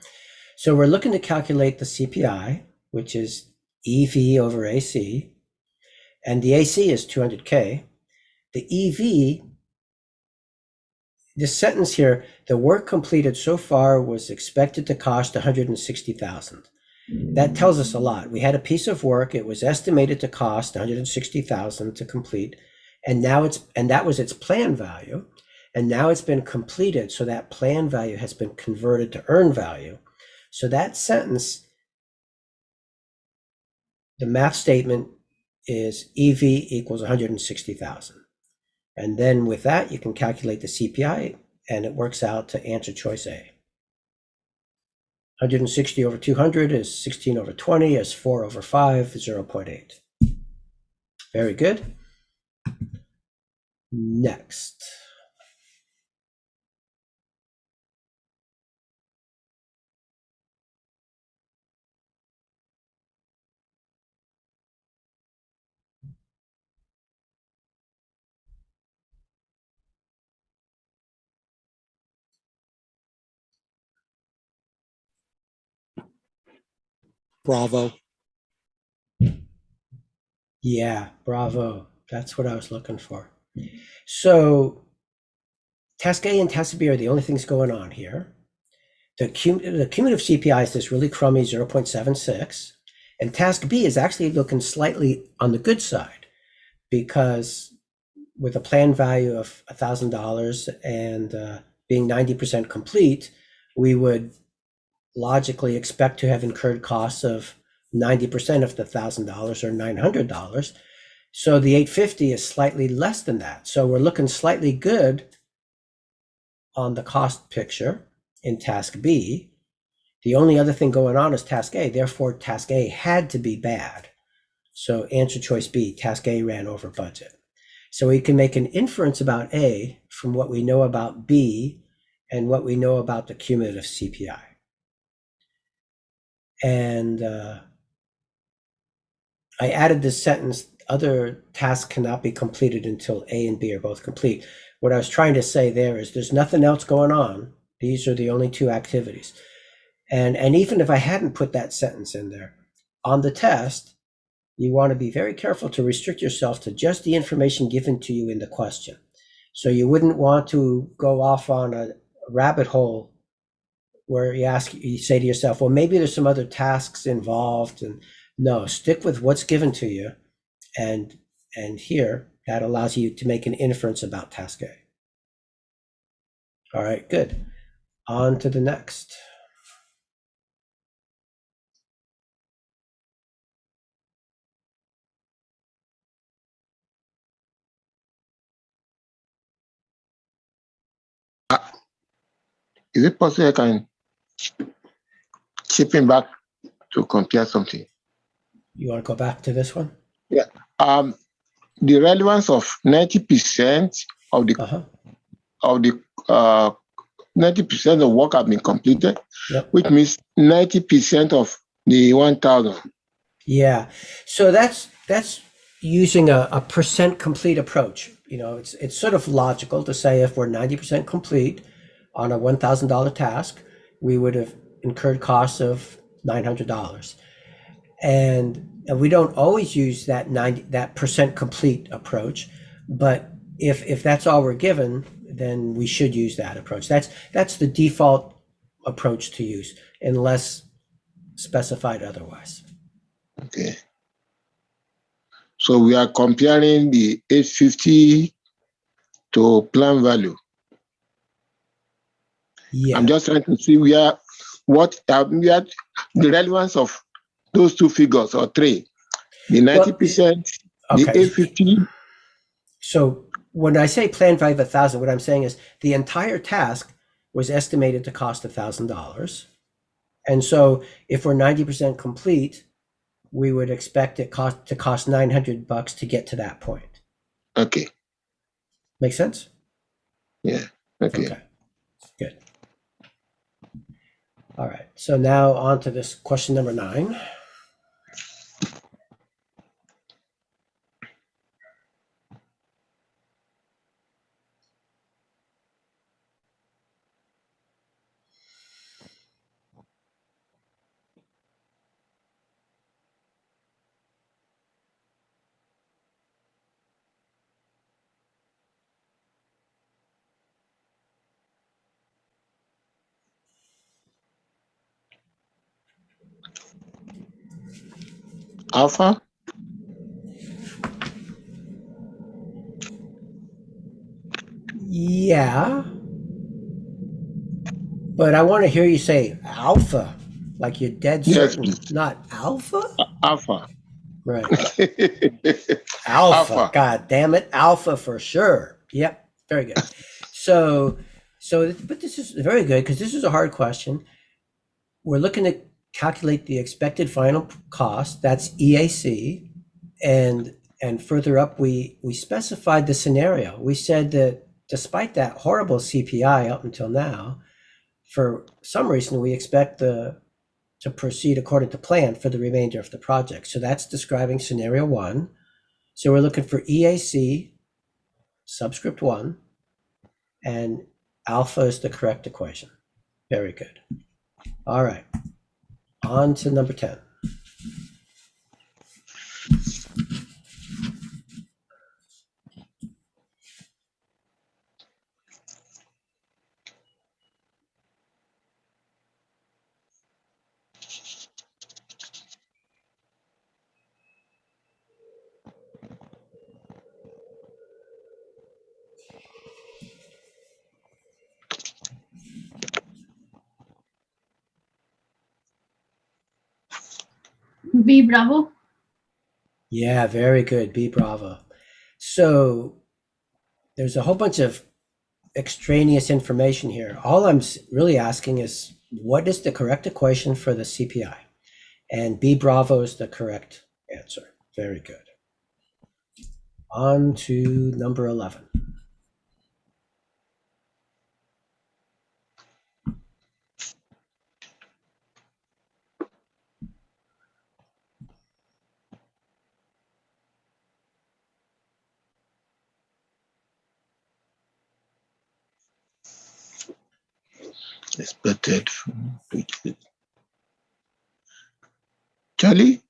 So we're looking to calculate the CPI, which is EV over AC, and the AC is 200K. The EV, this sentence here, the work completed so far was expected to cost 160,000. That tells us a lot. We had a piece of work, it was estimated to cost 160,000 to complete, and that was its plan value, and now it's been completed, so that plan value has been converted to earn value. So that sentence, the math statement is EV equals 160,000. And then with that, you can calculate the CPI, and it works out to answer choice A. 160 over 200 is 16 over 20, is 4 over 5, 0.8. Very good. Next. Bravo. Yeah, bravo. That's what I was looking for. So task A and task B are the only things going on here. The cumulative CPI is this really crummy 0.76, and task B is actually looking slightly on the good side, because with a plan value of $1,000 and being 90% complete, we would logically expect to have incurred costs of 90% of the $1,000 or $900. So the 850 is slightly less than that. So we're looking slightly good on the cost picture in task B. The only other thing going on is task A. Therefore, task A had to be bad. So answer choice B, task A ran over budget. So we can make an inference about A from what we know about B and what we know about the cumulative CPI. And I added this sentence, other tasks cannot be completed until A and B are both complete. What I was trying to say there is there's nothing else going on. These are the only two activities. And even if I hadn't put that sentence in there, on the test, you want to be very careful to restrict yourself to just the information given to you in the question. So you wouldn't want to go off on a rabbit hole where you say to yourself, well, maybe there's some other tasks involved, and no, stick with what's given to you, and here that allows you to make an inference about task A. All right, good. On to the next. Is it possible I can chip in back to compare something? You want to go back to this one? Yeah. The relevance of 90% of the Uh-huh. of the 90% of work have been completed, Yep. which means 90% of the 1,000. Yeah. So that's using a percent complete approach. You know, it's sort of logical to say if we're 90% complete on a $1,000 task, we would have incurred costs of $900. And we don't always use that percent complete approach, but if that's all we're given, then we should use that approach. That's the default approach to use, unless specified otherwise. Okay. So we are comparing the 850 to plan value. Yeah. I'm just trying to see the relevance of those two figures or three. The 90%, the Okay. 850. So when I say plan value of 1,000, what I'm saying is the entire task was estimated to cost $1,000. And so if we're 90% complete, we would expect it to cost $900 to get to that point. Okay. Make sense? Yeah. Okay. Good. All right. So now on to this question number 9. Alpha? Yeah. But I want to hear you say alpha, like you're dead Yes, certain, please. not alpha? Alpha. Right. Alpha. Alpha. God damn it. Alpha for sure. Yep. Very good. So, but this is very good because this is a hard question. We're looking to calculate the expected final cost. That's EAC. And further up, we specified the scenario. We said that despite that horrible CPI up until now, for some reason, we expect to proceed according to plan for the remainder of the project. So that's describing scenario 1. So we're looking for EAC subscript 1, and alpha is the correct equation. Very good. All right. On to number 10. B Bravo. Yeah, very good. B Bravo. So there's a whole bunch of extraneous information here. All I'm really asking is, what is the correct equation for the CPI? And B Bravo is the correct answer. Very good. On to number 11. Expected. Charlie?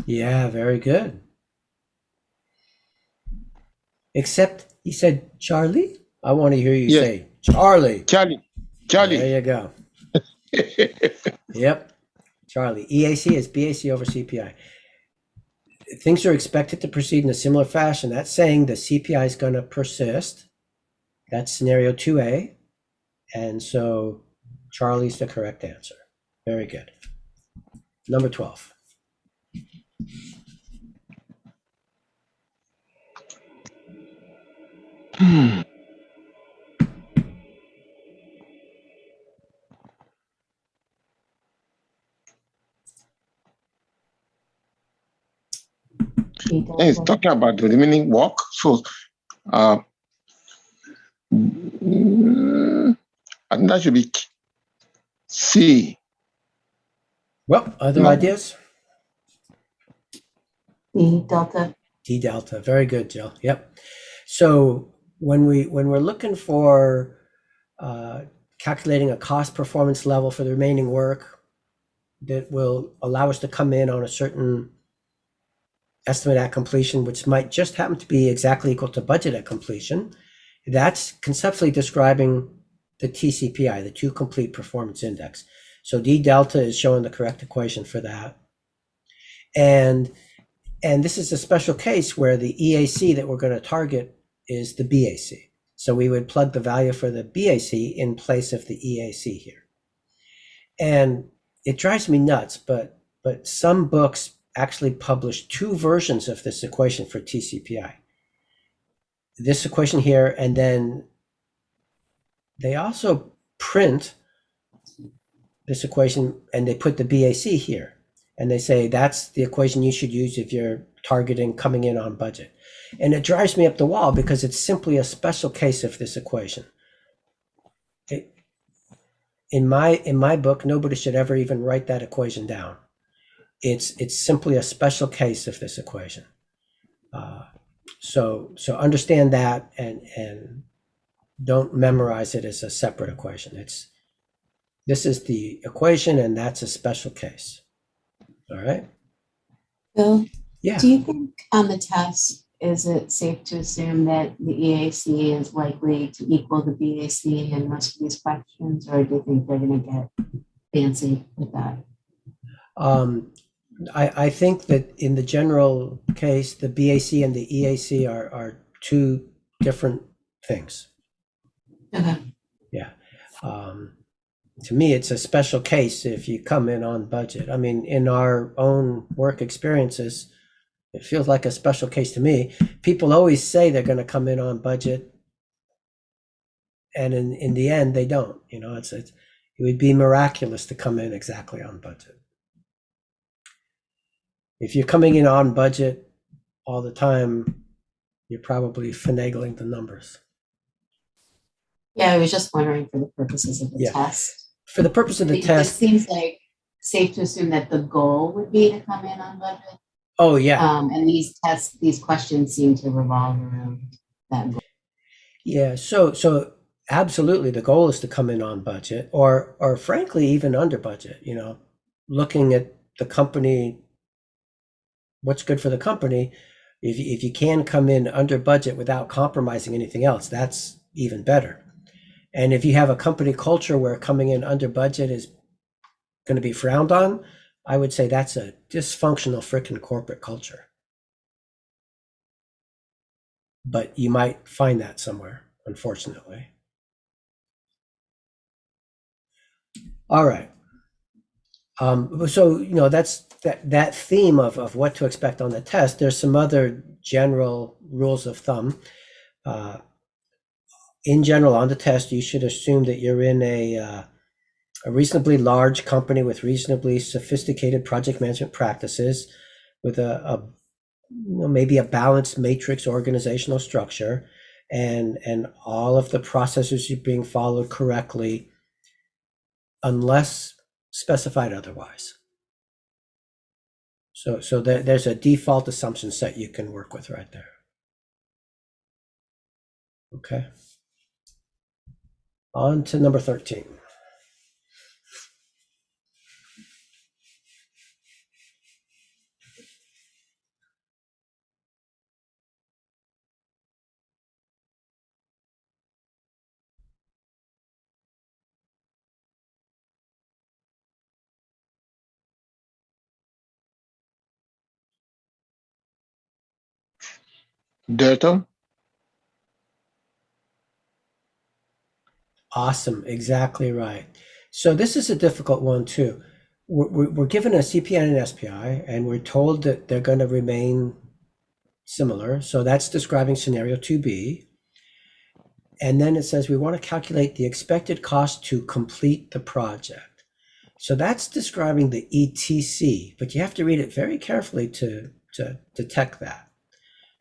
Yeah, very good. Except he said Charlie. I want to hear you Yes. say Charlie. Charlie. There you go. Yep. Charlie, EAC is BAC over CPI. Things are expected to proceed in a similar fashion. That's saying the CPI is going to persist. That's scenario 2A. And so Charlie's the correct answer. Very good. Number 12. It's talking about the remaining work. So, I think that should be C. Well, other No. ideas? D delta. D delta. Very good, Jill. Yep. So when we're looking for calculating a cost performance level for the remaining work that will allow us to come in on a certain estimate at completion, which might just happen to be exactly equal to budget at completion, that's conceptually describing the TCPI, the two complete performance index. So D delta is showing the correct equation for that. And this is a special case where the EAC that we're going to target is the BAC. So we would plug the value for the BAC in place of the EAC here. And it drives me nuts, but some books actually publish two versions of this equation for TCPI. This equation here, and then they also print this equation and they put the BAC here. And they say that's the equation you should use if you're targeting coming in on budget. And it drives me up the wall because it's simply a special case of this equation. In my book, nobody should ever even write that equation down. It's simply a special case of this equation. So understand that and don't memorize it as a separate equation. This is the equation and that's a special case. All right. Bill, Yeah. do you think on the test, is it safe to assume that the EAC is likely to equal the BAC in most of these questions, or do you think they're going to get fancy with that? I think that in the general case, the BAC and the EAC are two different things. Okay. Yeah. To me, it's a special case if you come in on budget. I mean, in our own work experiences, it feels like a special case to me. People always say they're going to come in on budget, and in the end, they don't. You know, it would be miraculous to come in exactly on budget. If you're coming in on budget all the time, you're probably finagling the numbers. Yeah, I was just wondering for the purposes of the Yeah. test. For the purpose of the It test, seems like safe to assume that the goal would be to come in on budget. oh yeah, And these questions seem to revolve around that goal. yeah. So absolutely, the goal is to come in on budget, or frankly, even under budget. You know, looking at the company, what's good for the company. If you can come in under budget without compromising anything else, that's even better. And if you have a company culture where coming in under budget is going to be frowned on, I would say that's a dysfunctional frickin' corporate culture. But you might find that somewhere, unfortunately. All right. So, you know, that's that theme of what to expect on the test. There's some other general rules of thumb. In general, on the test, you should assume that you're in a reasonably large company with reasonably sophisticated project management practices, with maybe a balanced matrix organizational structure, and all of the processes are being followed correctly, unless specified otherwise. So there's a default assumption set you can work with right there. Okay. On to number 13. Delta. Awesome, exactly right. So this is a difficult one too. We're given a CPI and an SPI, and we're told that they're going to remain similar. So that's describing scenario 2B. And then it says we want to calculate the expected cost to complete the project. So that's describing the ETC, but you have to read it very carefully to detect that.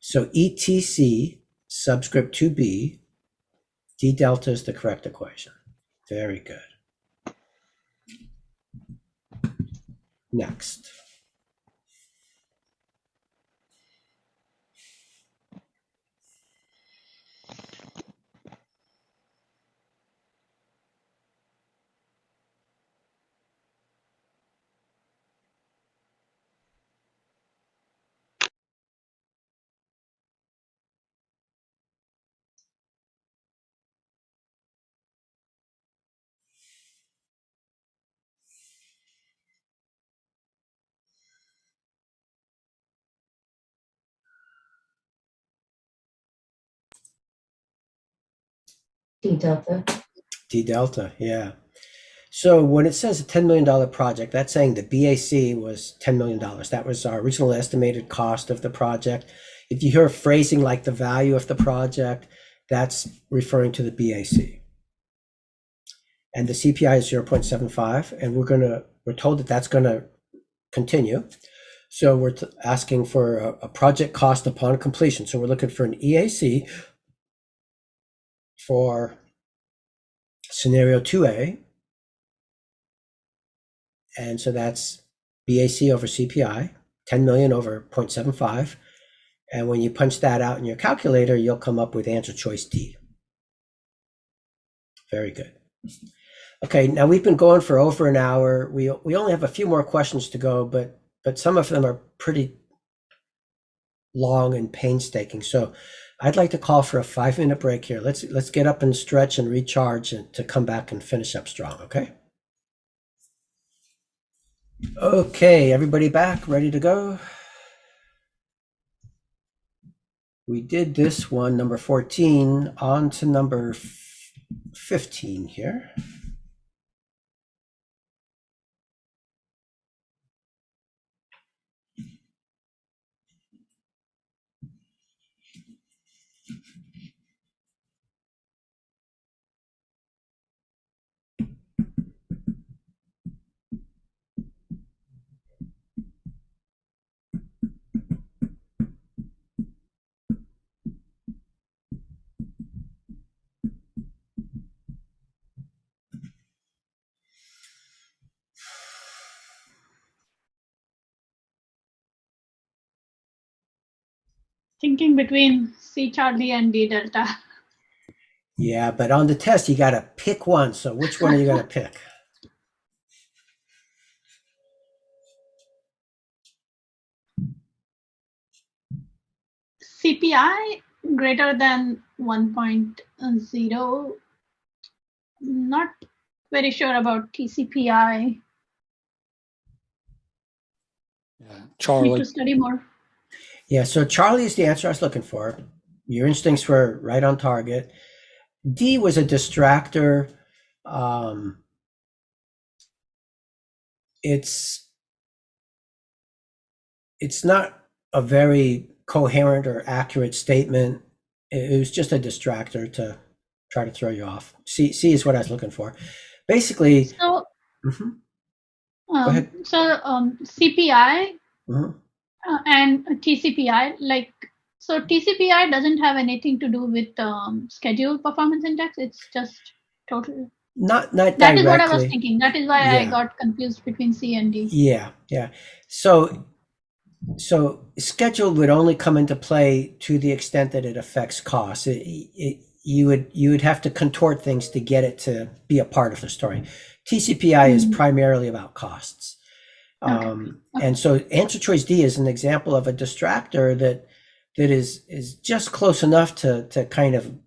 So ETC subscript 2B, D delta is the correct equation. Very good. Next. D delta. D delta, yeah. So when it says a $10 million project, that's saying the BAC was $10 million. That was our original estimated cost of the project. If you hear phrasing like the value of the project, that's referring to the BAC. And the CPI is 0.75, and we're told that that's going to continue. So we're asking for a project cost upon completion. So we're looking for an EAC for scenario 2A. And so that's BAC over CPI, 10 million over 0.75. And when you punch that out in your calculator, you'll come up with answer choice D. Very good. Okay, now we've been going for over an hour. We only have a few more questions to go, but some of them are pretty long and painstaking. So I'd like to call for a 5-minute break here. Let's get up and stretch and recharge and to come back and finish up strong, okay? Okay, everybody back, ready to go? We did this one, number 14, on to number 15 here. Thinking between C Charlie and D delta. Yeah, but on the test, you got to pick one. So which one are you going to pick? CPI greater than 1.0. Not very sure about TCPI. Yeah, Need Charlie. to study more. Yeah, so Charlie is the answer I was looking for. Your instincts were right on target. D was a distractor. It's not a very coherent or accurate statement. It was just a distractor to try to throw you off. C is what I was looking for. Basically, So, mhm, go ahead. CPI Mhm. and TCPI, so TCPI doesn't have anything to do with schedule performance index. It's just total. Not That directly. is what I was thinking. That is why I Yeah. got confused between C and D. Yeah. So schedule would only come into play to the extent that it affects costs. You would have to contort things to get it to be a part of the story. TCPI is primarily about costs. Okay. And so answer choice D is an example of a distractor that is just close enough to kind of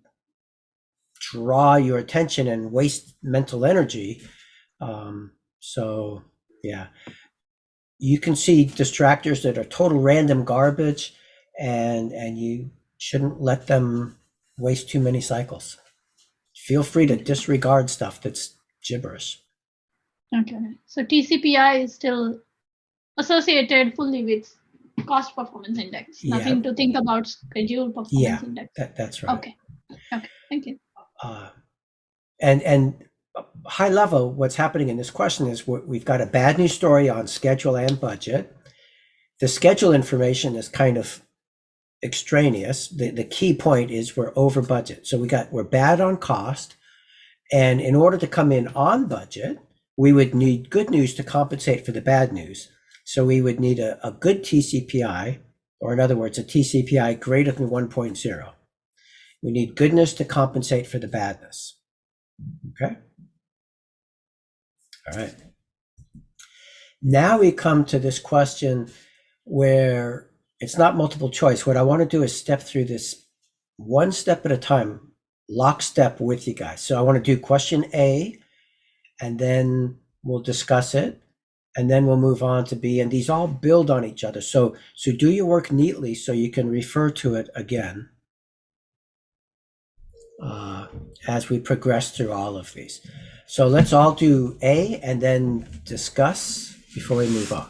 draw your attention and waste mental energy. So yeah, you can see distractors that are total random garbage, and you shouldn't let them waste too many cycles. Feel free to disregard stuff that's gibberish. Okay. So TCPI is still associated fully with cost performance index. Yeah. Nothing to think about schedule performance index. That's right. Okay. Okay. Thank you. And high level, what's happening in this question is we've got a bad news story on schedule and budget. The schedule information is kind of extraneous. The key point is we're over budget. So we're bad on cost. And in order to come in on budget, we would need good news to compensate for the bad news. So we would need a good TCPI, or in other words, a TCPI greater than 1.0. We need goodness to compensate for the badness. Okay? All right. Now we come to this question where it's not multiple choice. What I want to do is step through this one step at a time, lockstep with you guys. So I want to do question A, and then we'll discuss it, and then we'll move on to B, and these all build on each other. So do your work neatly so you can refer to it again as we progress through all of these. So let's all do A and then discuss before we move on.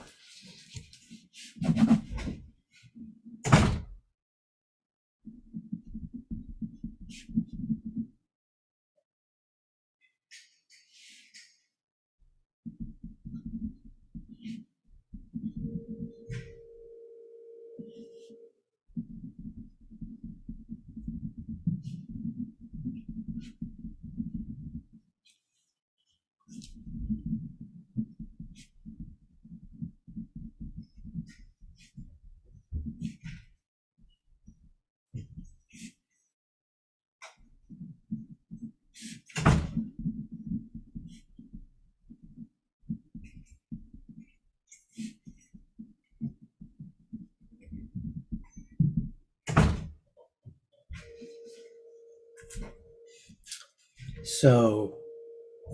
So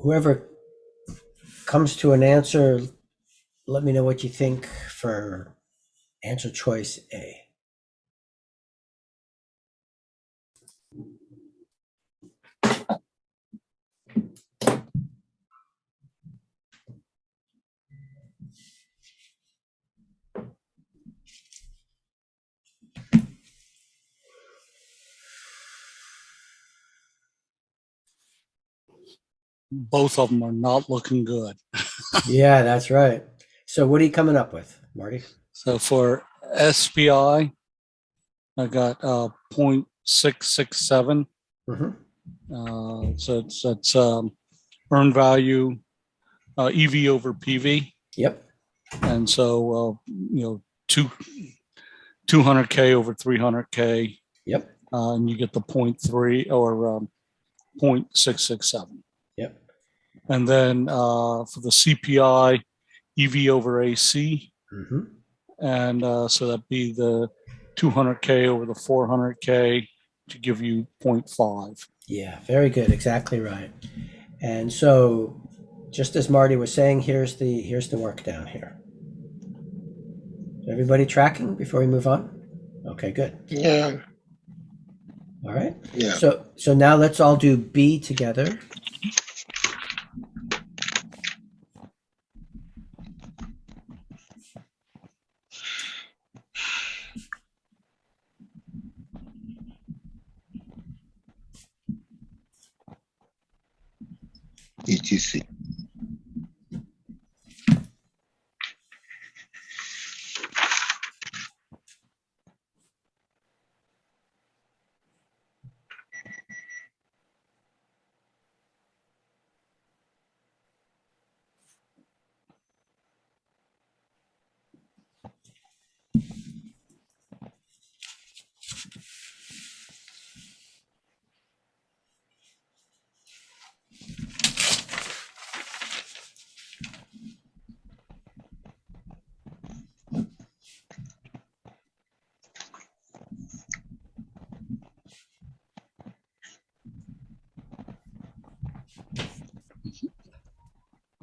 whoever comes to an answer, let me know what you think for answer choice A. Both of them are not looking good. Yeah, that's right. So what are you coming up with, Marty? So for SPI, I got 0.667. Mm-hmm. So it's earned value, EV over PV. Yep. And so, 200K over 300K. Yep. And you get the 0.3 or 0.667. Yep. And then for the CPI, EV over AC. Mm-hmm. And so that'd be the 200K over the 400K to give you 0.5. Yeah, very good. Exactly right. And so just as Marty was saying, here's the work down here. Everybody tracking before we move on? Okay, good. Yeah. All right. Yeah. So now let's all do B together. ETC.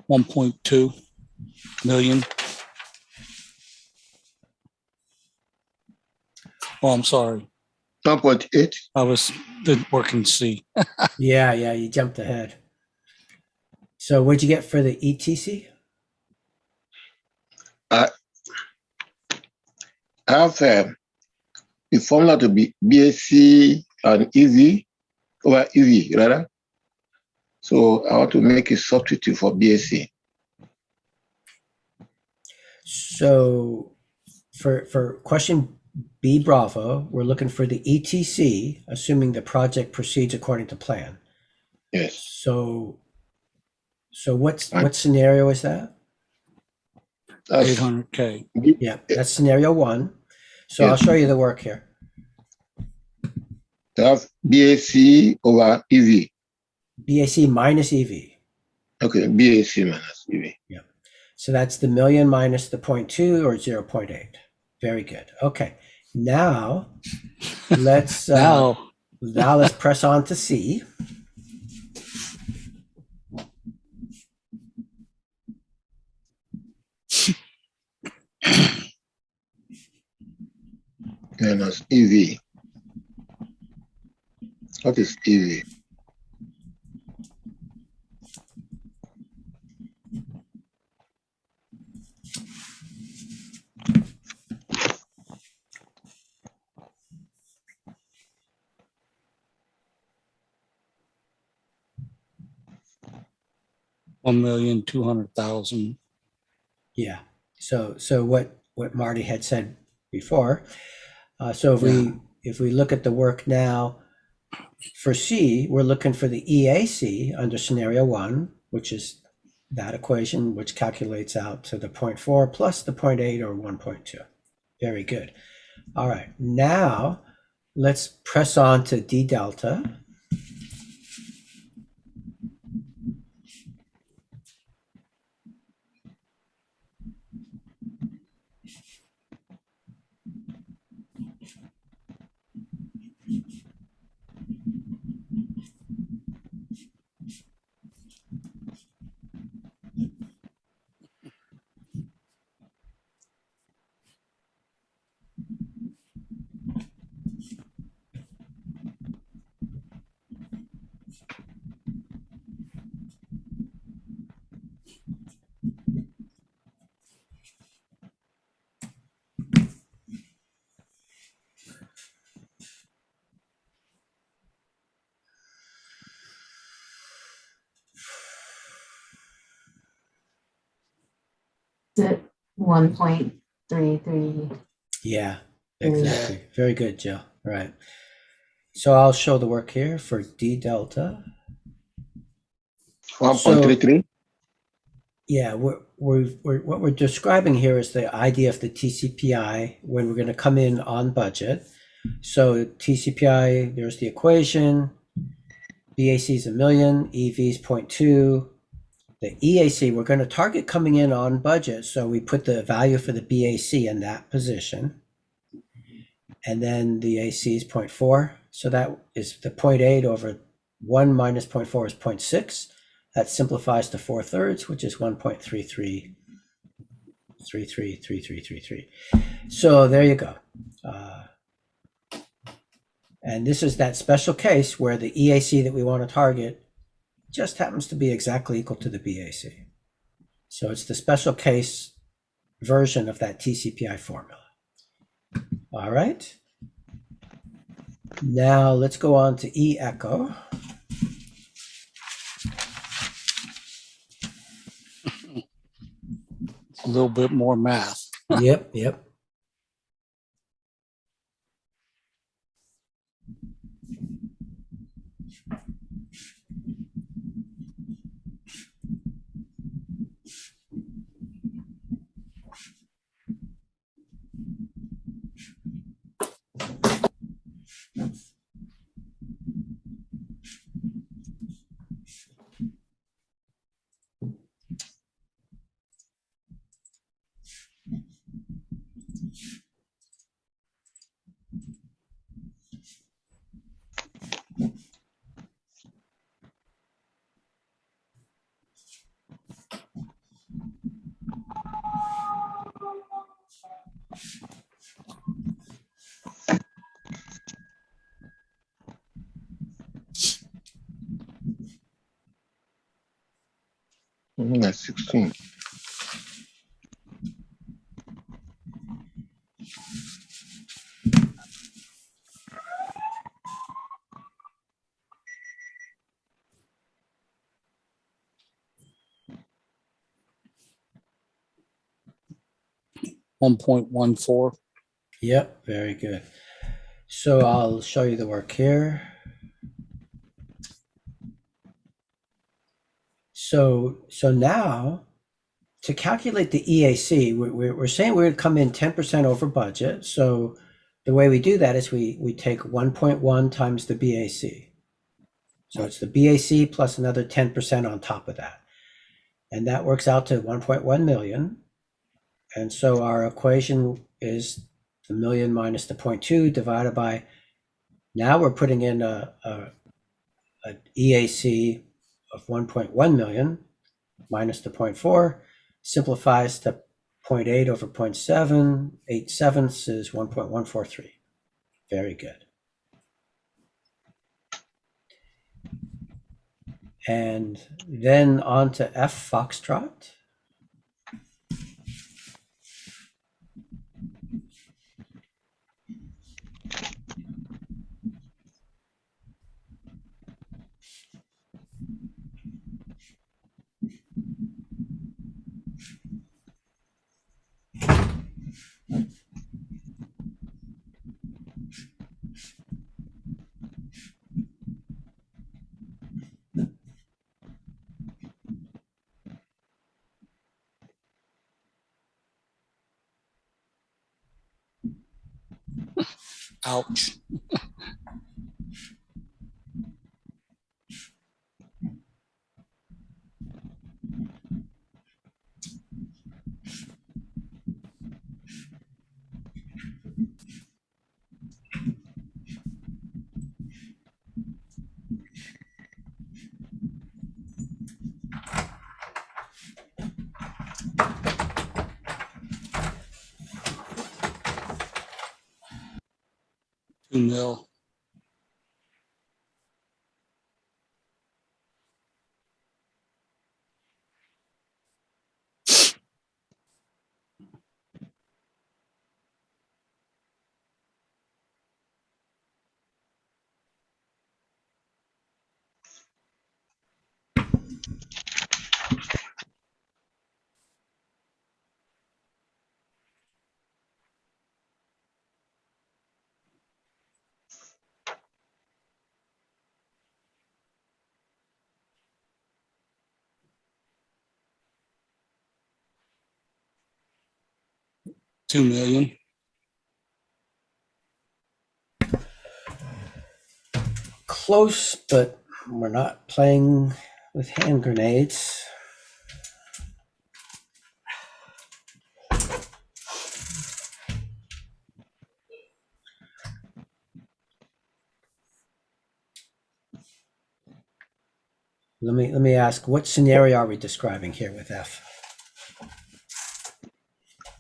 $1.2 million. Oh, I'm sorry. 1.8. Didn't work in C. Yeah, you jumped ahead. So what'd you get for the ETC? I have the formula to be BAC and EV over EV, rather. So I want to make a substitute for BAC. So for question B Bravo, we're looking for the ETC, assuming the project proceeds according to plan. Yes. So what scenario is that? That's 800K. Yeah, that's scenario 1. So I'll Yes. show you the work here. That's BAC over EV. BAC minus EV. Okay, BAC minus EV. So that's the million minus the 0.2 or 0.8. Very good. Okay. Now let's let's press on to C. Minus EV. What is EV? $1,200,000. Yeah. So what Marty had said before. So if we look at the work now for C, we're looking for the EAC under scenario 1, which is that equation which calculates out to the 0.4 plus the 0.8 or 1.2. Very good. All right. Now let's press on to D delta. Is it 1.33? Yeah, exactly. Very good, Jill. All right. So I'll show the work here for D delta. 1.33. Yeah, what we're describing here is the idea of the TCPI when we're going to come in on budget. So TCPI, there's the equation. BAC is 1 million, EV is 0.2. The EAC, we're going to target coming in on budget. So we put the value for the BAC in that position. And then the AC is 0.4. So that is the 0.8 over 1 minus 0.4 is 0.6. That simplifies to 4/3, which is 1.33333333. So there you go. And this is that special case where the EAC that we want to target just happens to be exactly equal to the BAC. So it's the special case version of that TCPI formula. All right. Now let's go on to E echo. A little bit more math. Yep. Like 16. $1.14. Yep, very good. So I'll show you the work here. So now to calculate the EAC, we're saying we're going to come in 10% over budget. So the way we do that is we take 1.1 times the BAC. So it's the BAC plus another 10% on top of that. And that works out to 1.1 million. And so our equation is the million minus the 0.2 divided by, now we're putting in a EAC of 1.1 million minus the 0.4, simplifies to 0.8 over 0.7, 8/7 is 1.143. Very good. And then on to F Foxtrot. Ouch. $2 million. $2 million. Close, but we're not playing with hand grenades. Let me ask, what scenario are we describing here with F?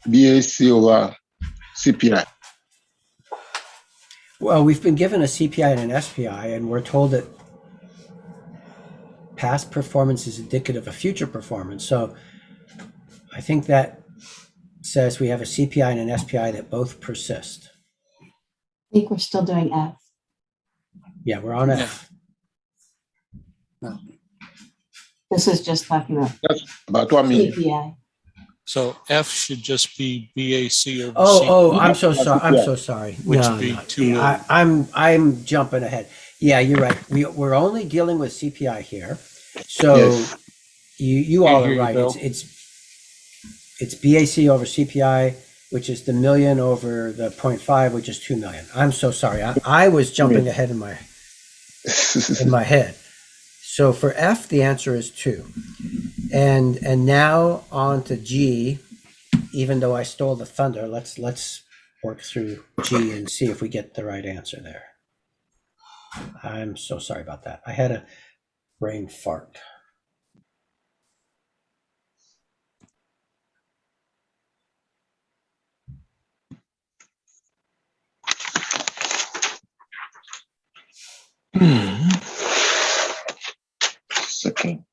BAC over CPI. Well, we've been given a CPI and an SPI, and we're told that past performance is indicative of future performance. So I think that says we have a CPI and an SPI that both persist. I think we're still doing F. Yeah, we're on F. This is just talking about That's about 1 million. CPI. So F should just be BAC over Oh, CPI, I'm so sorry. I'm so sorry. which would be 2 million. I'm jumping ahead. Yeah, you're right. We're only dealing with CPI here. So Yes. you Can't all hear are you, right. Bill. It's BAC over CPI, which is the million over the 0.5, which is 2 million. I'm so sorry. I was jumping ahead in my head. So for F, the answer is 2. And now on to G. Even though I stole the thunder, let's work through G and see if we get the right answer there. I'm so sorry about that. I had a brain fart. Second.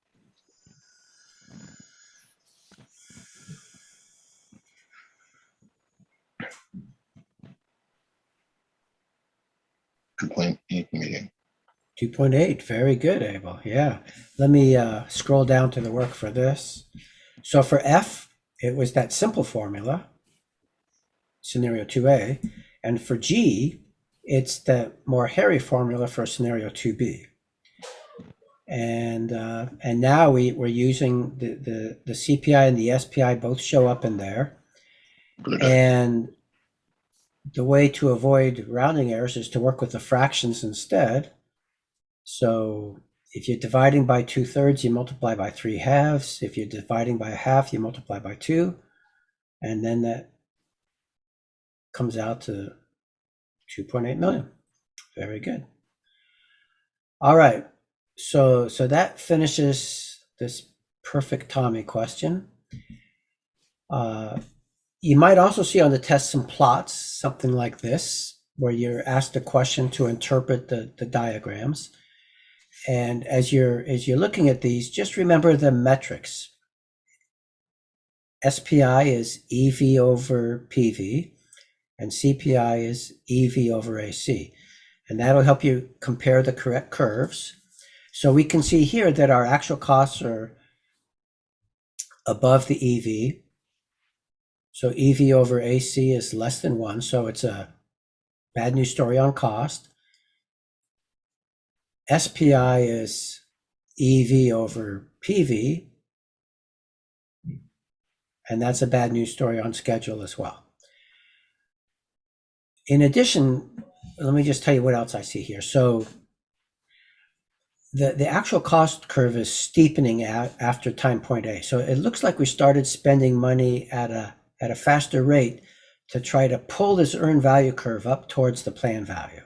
2.8 million. 2.8, very good, Abel. Yeah. Let me scroll down to the work for this. So for F, it was that simple formula, scenario 2A. And for G, it's the more hairy formula for scenario 2B. And now we're using the CPI and the SPI both show up in there. And the way to avoid rounding errors is to work with the fractions instead. So if you're dividing by 2/3, you multiply by 3/2. If you're dividing by 1/2, you multiply by 2. And then that comes out to 2.8 million. Very good. All right. So that finishes this perfect Tommy question. You might also see on the test some plots, something like this, where you're asked a question to interpret the diagrams. And as you're looking at these, just remember the metrics. SPI is EV over PV, and CPI is EV over AC. And that'll help you compare the correct curves. So we can see here that our actual costs are above the EV. So EV over AC is less than 1, so it's a bad news story on cost. SPI is EV over PV, and that's a bad news story on schedule as well. In addition, let me just tell you what else I see here. So the actual cost curve is steepening out after time point A. So it looks like we started spending money at a faster rate to try to pull this earned value curve up towards the plan value.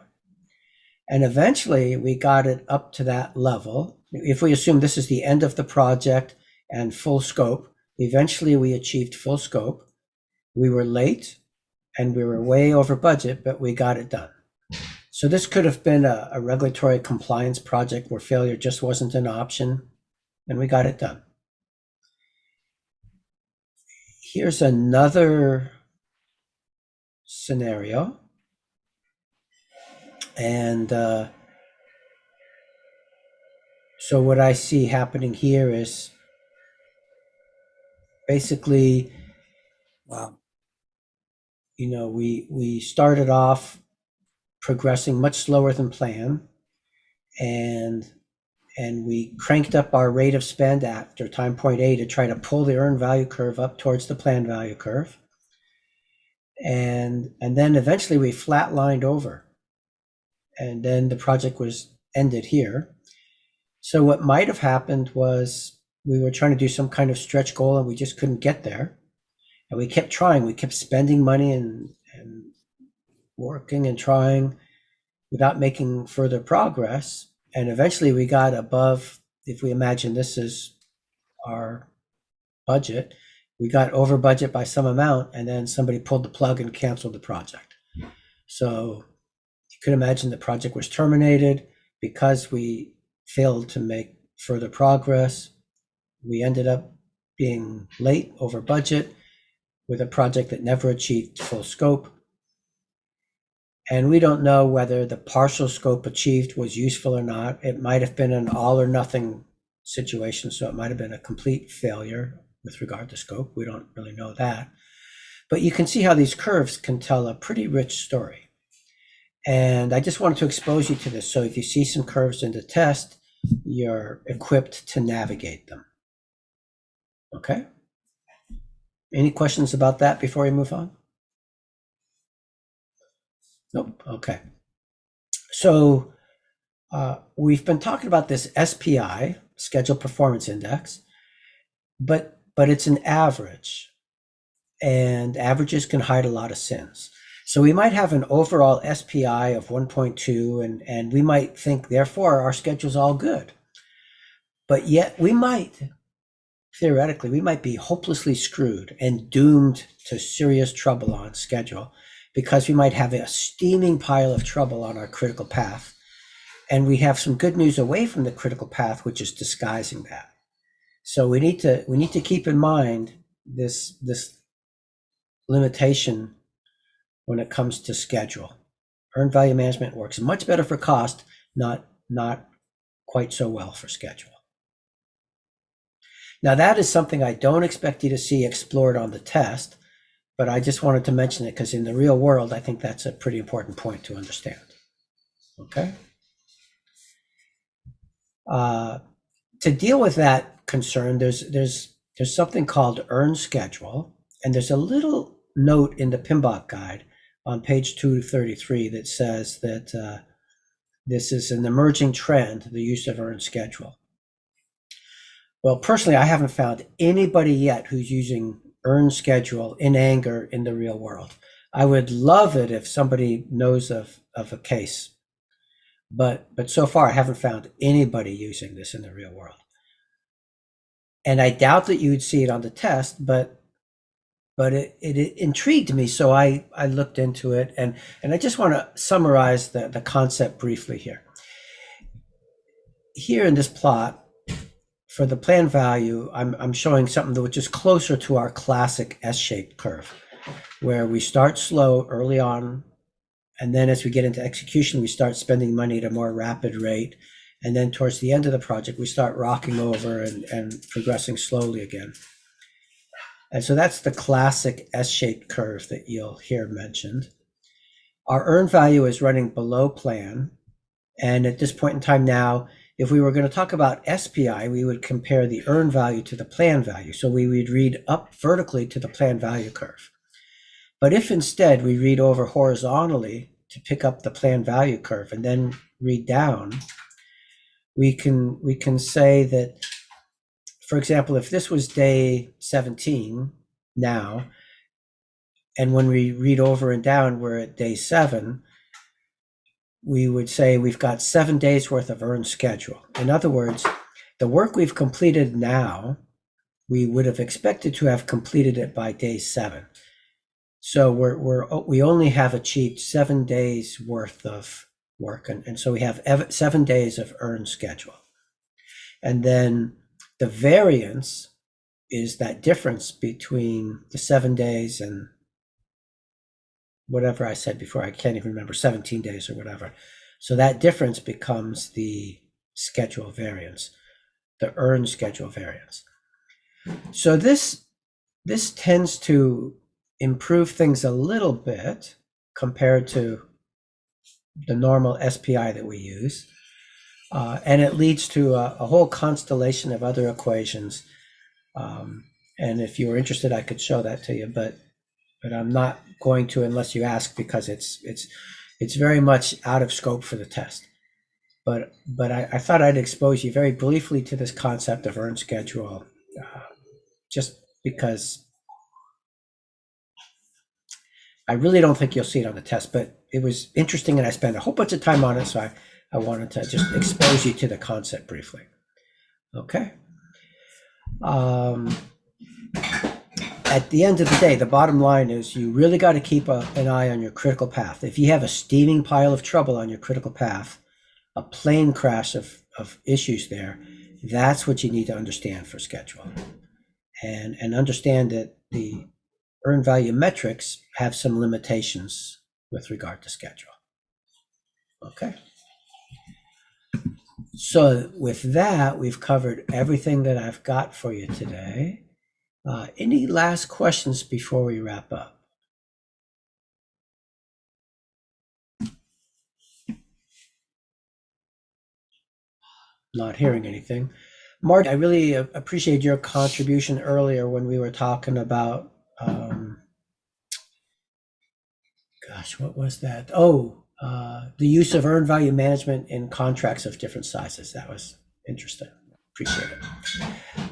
And eventually we got it up to that level. If we assume this is the end of the project and full scope, eventually we achieved full scope. We were late and we were way over budget, but we got it done. So this could have been a regulatory compliance project where failure just wasn't an option, and we got it done. Here's another scenario. And so what I see happening here is basically, we started off progressing much slower than planned, and we cranked up our rate of spend after time point A to try to pull the earned value curve up towards the planned value curve. And then eventually we flatlined over, and then the project was ended here. So what might have happened was we were trying to do some kind of stretch goal and we just couldn't get there. And we kept trying, we kept spending money and working and trying without making further progress. And eventually we got above, if we imagine this is our budget, we got over budget by some amount, and then somebody pulled the plug and canceled the project. So you could imagine the project was terminated because we failed to make further progress. We ended up being late, over budget, with a project that never achieved full scope. And we don't know whether the partial scope achieved was useful or not. It might have been an all or nothing situation, so it might have been a complete failure with regard to scope. We don't really know that. But you can see how these curves can tell a pretty rich story. And I just wanted to expose you to this, so if you see some curves in the test, you're equipped to navigate them. Okay? Any questions about that before we move on? Nope. Okay. So we've been talking about this SPI, Schedule Performance Index, but it's an average, and averages can hide a lot of sins. So we might have an overall SPI of 1.2, and we might think, therefore, our schedule's all good. But yet we might, theoretically, we might be hopelessly screwed and doomed to serious trouble on schedule, because we might have a steaming pile of trouble on our critical path. And we have some good news away from the critical path, which is disguising that. So we need to keep in mind this limitation when it comes to schedule. Earned value management works much better for cost, not quite so well for schedule. Now that is something I don't expect you to see explored on the test, but I just wanted to mention it because in the real world, I think that's a pretty important point to understand. Okay. To deal with that concern, there's something called earn schedule, and there's a little note in the PMBOK guide on page 233 that says that this is an emerging trend, the use of earn schedule. Well, personally, I haven't found anybody yet who's using earn schedule in anger in the real world. I would love it if somebody knows of a case. But so far, I haven't found anybody using this in the real world. And I doubt that you would see it on the test, but it intrigued me. So I looked into it, and I just want to summarize the concept briefly here. Here in this plot, for the plan value, I'm showing something which is closer to our classic S-shaped curve, where we start slow early on, and then as we get into execution, we start spending money at a more rapid rate. And then towards the end of the project, we start rocking over and progressing slowly again. And so that's the classic S-shaped curve that you'll hear mentioned. Our earned value is running below plan. And at this point in time now, if we were going to talk about SPI, we would compare the earned value to the plan value. So we would read up vertically to the plan value curve. But if instead we read over horizontally to pick up the plan value curve and then read down, we can say that, for example, if this was day 17 now, and when we read over and down, we're at day 7, we would say we've got 7 days worth of earned schedule. In other words, the work we've completed now, we would have expected to have completed it by day 7. So we only have achieved 7 days worth of work, and so we have 7 days of earned schedule. And then the variance is that difference between the 7 days and whatever I said before, I can't even remember, 17 days or whatever. So that difference becomes the schedule variance, the earned schedule variance. So this tends to improve things a little bit compared to the normal SPI that we use. And it leads to a whole constellation of other equations. And if you were interested, I could show that to you, but I'm not going to unless you ask, because it's very much out of scope for the test. But I thought I'd expose you very briefly to this concept of earned schedule, just because I really don't think you'll see it on the test, but it was interesting and I spent a whole bunch of time on it, so I wanted to just expose you to the concept briefly. Okay. At the end of the day, the bottom line is you really got to keep an eye on your critical path. If you have a steaming pile of trouble on your critical path, a plane crash of issues there, that's what you need to understand for schedule. And understand that the earned value metrics have some limitations with regard to schedule. Okay. So with that, we've covered everything that I've got for you today. Any last questions before we wrap up? Not hearing anything. Mark, I really appreciate your contribution earlier when we were talking about, gosh, what was that? Oh, the use of earned value management in contracts of different sizes. That was interesting. Appreciate it.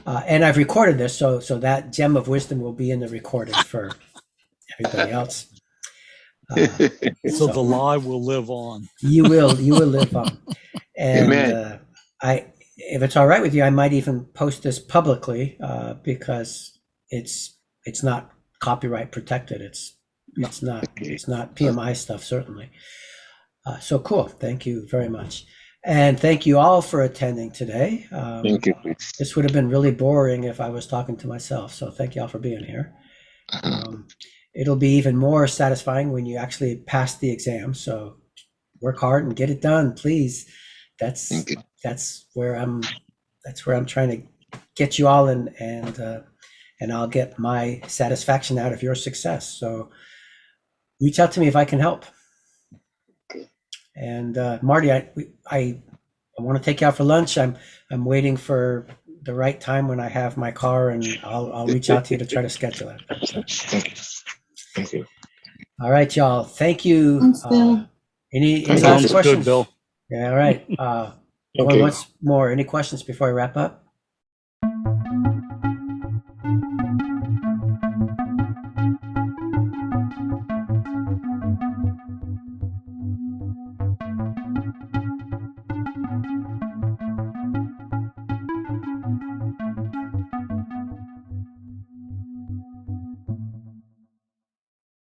And I've recorded this, so that gem of wisdom will be in the recording for everybody else. So the lie will live on. You will live on. And Amen. If it's all right with you, I might even post this publicly because it's not copyright protected. It's not PMI stuff, certainly. So cool. Thank you very much. And thank you all for attending today. Thank you. This would have been really boring if I was talking to myself. So thank you all for being here. It'll be even more satisfying when you actually pass the exam. So work hard and get it done, please. That's Thank you. that's where I'm trying to get you all in, and I'll get my satisfaction out of your success. So reach out to me if I can help. And Marty, I want to take you out for lunch. I'm waiting for the right time when I have my car, and I'll reach out to you to try to schedule it. Thank you. Thank you. All right, y'all. Thank you. Thanks, Bill. Any Sounds last good, questions? Bill. Yeah. All right. Okay. Once more, any questions before I wrap up?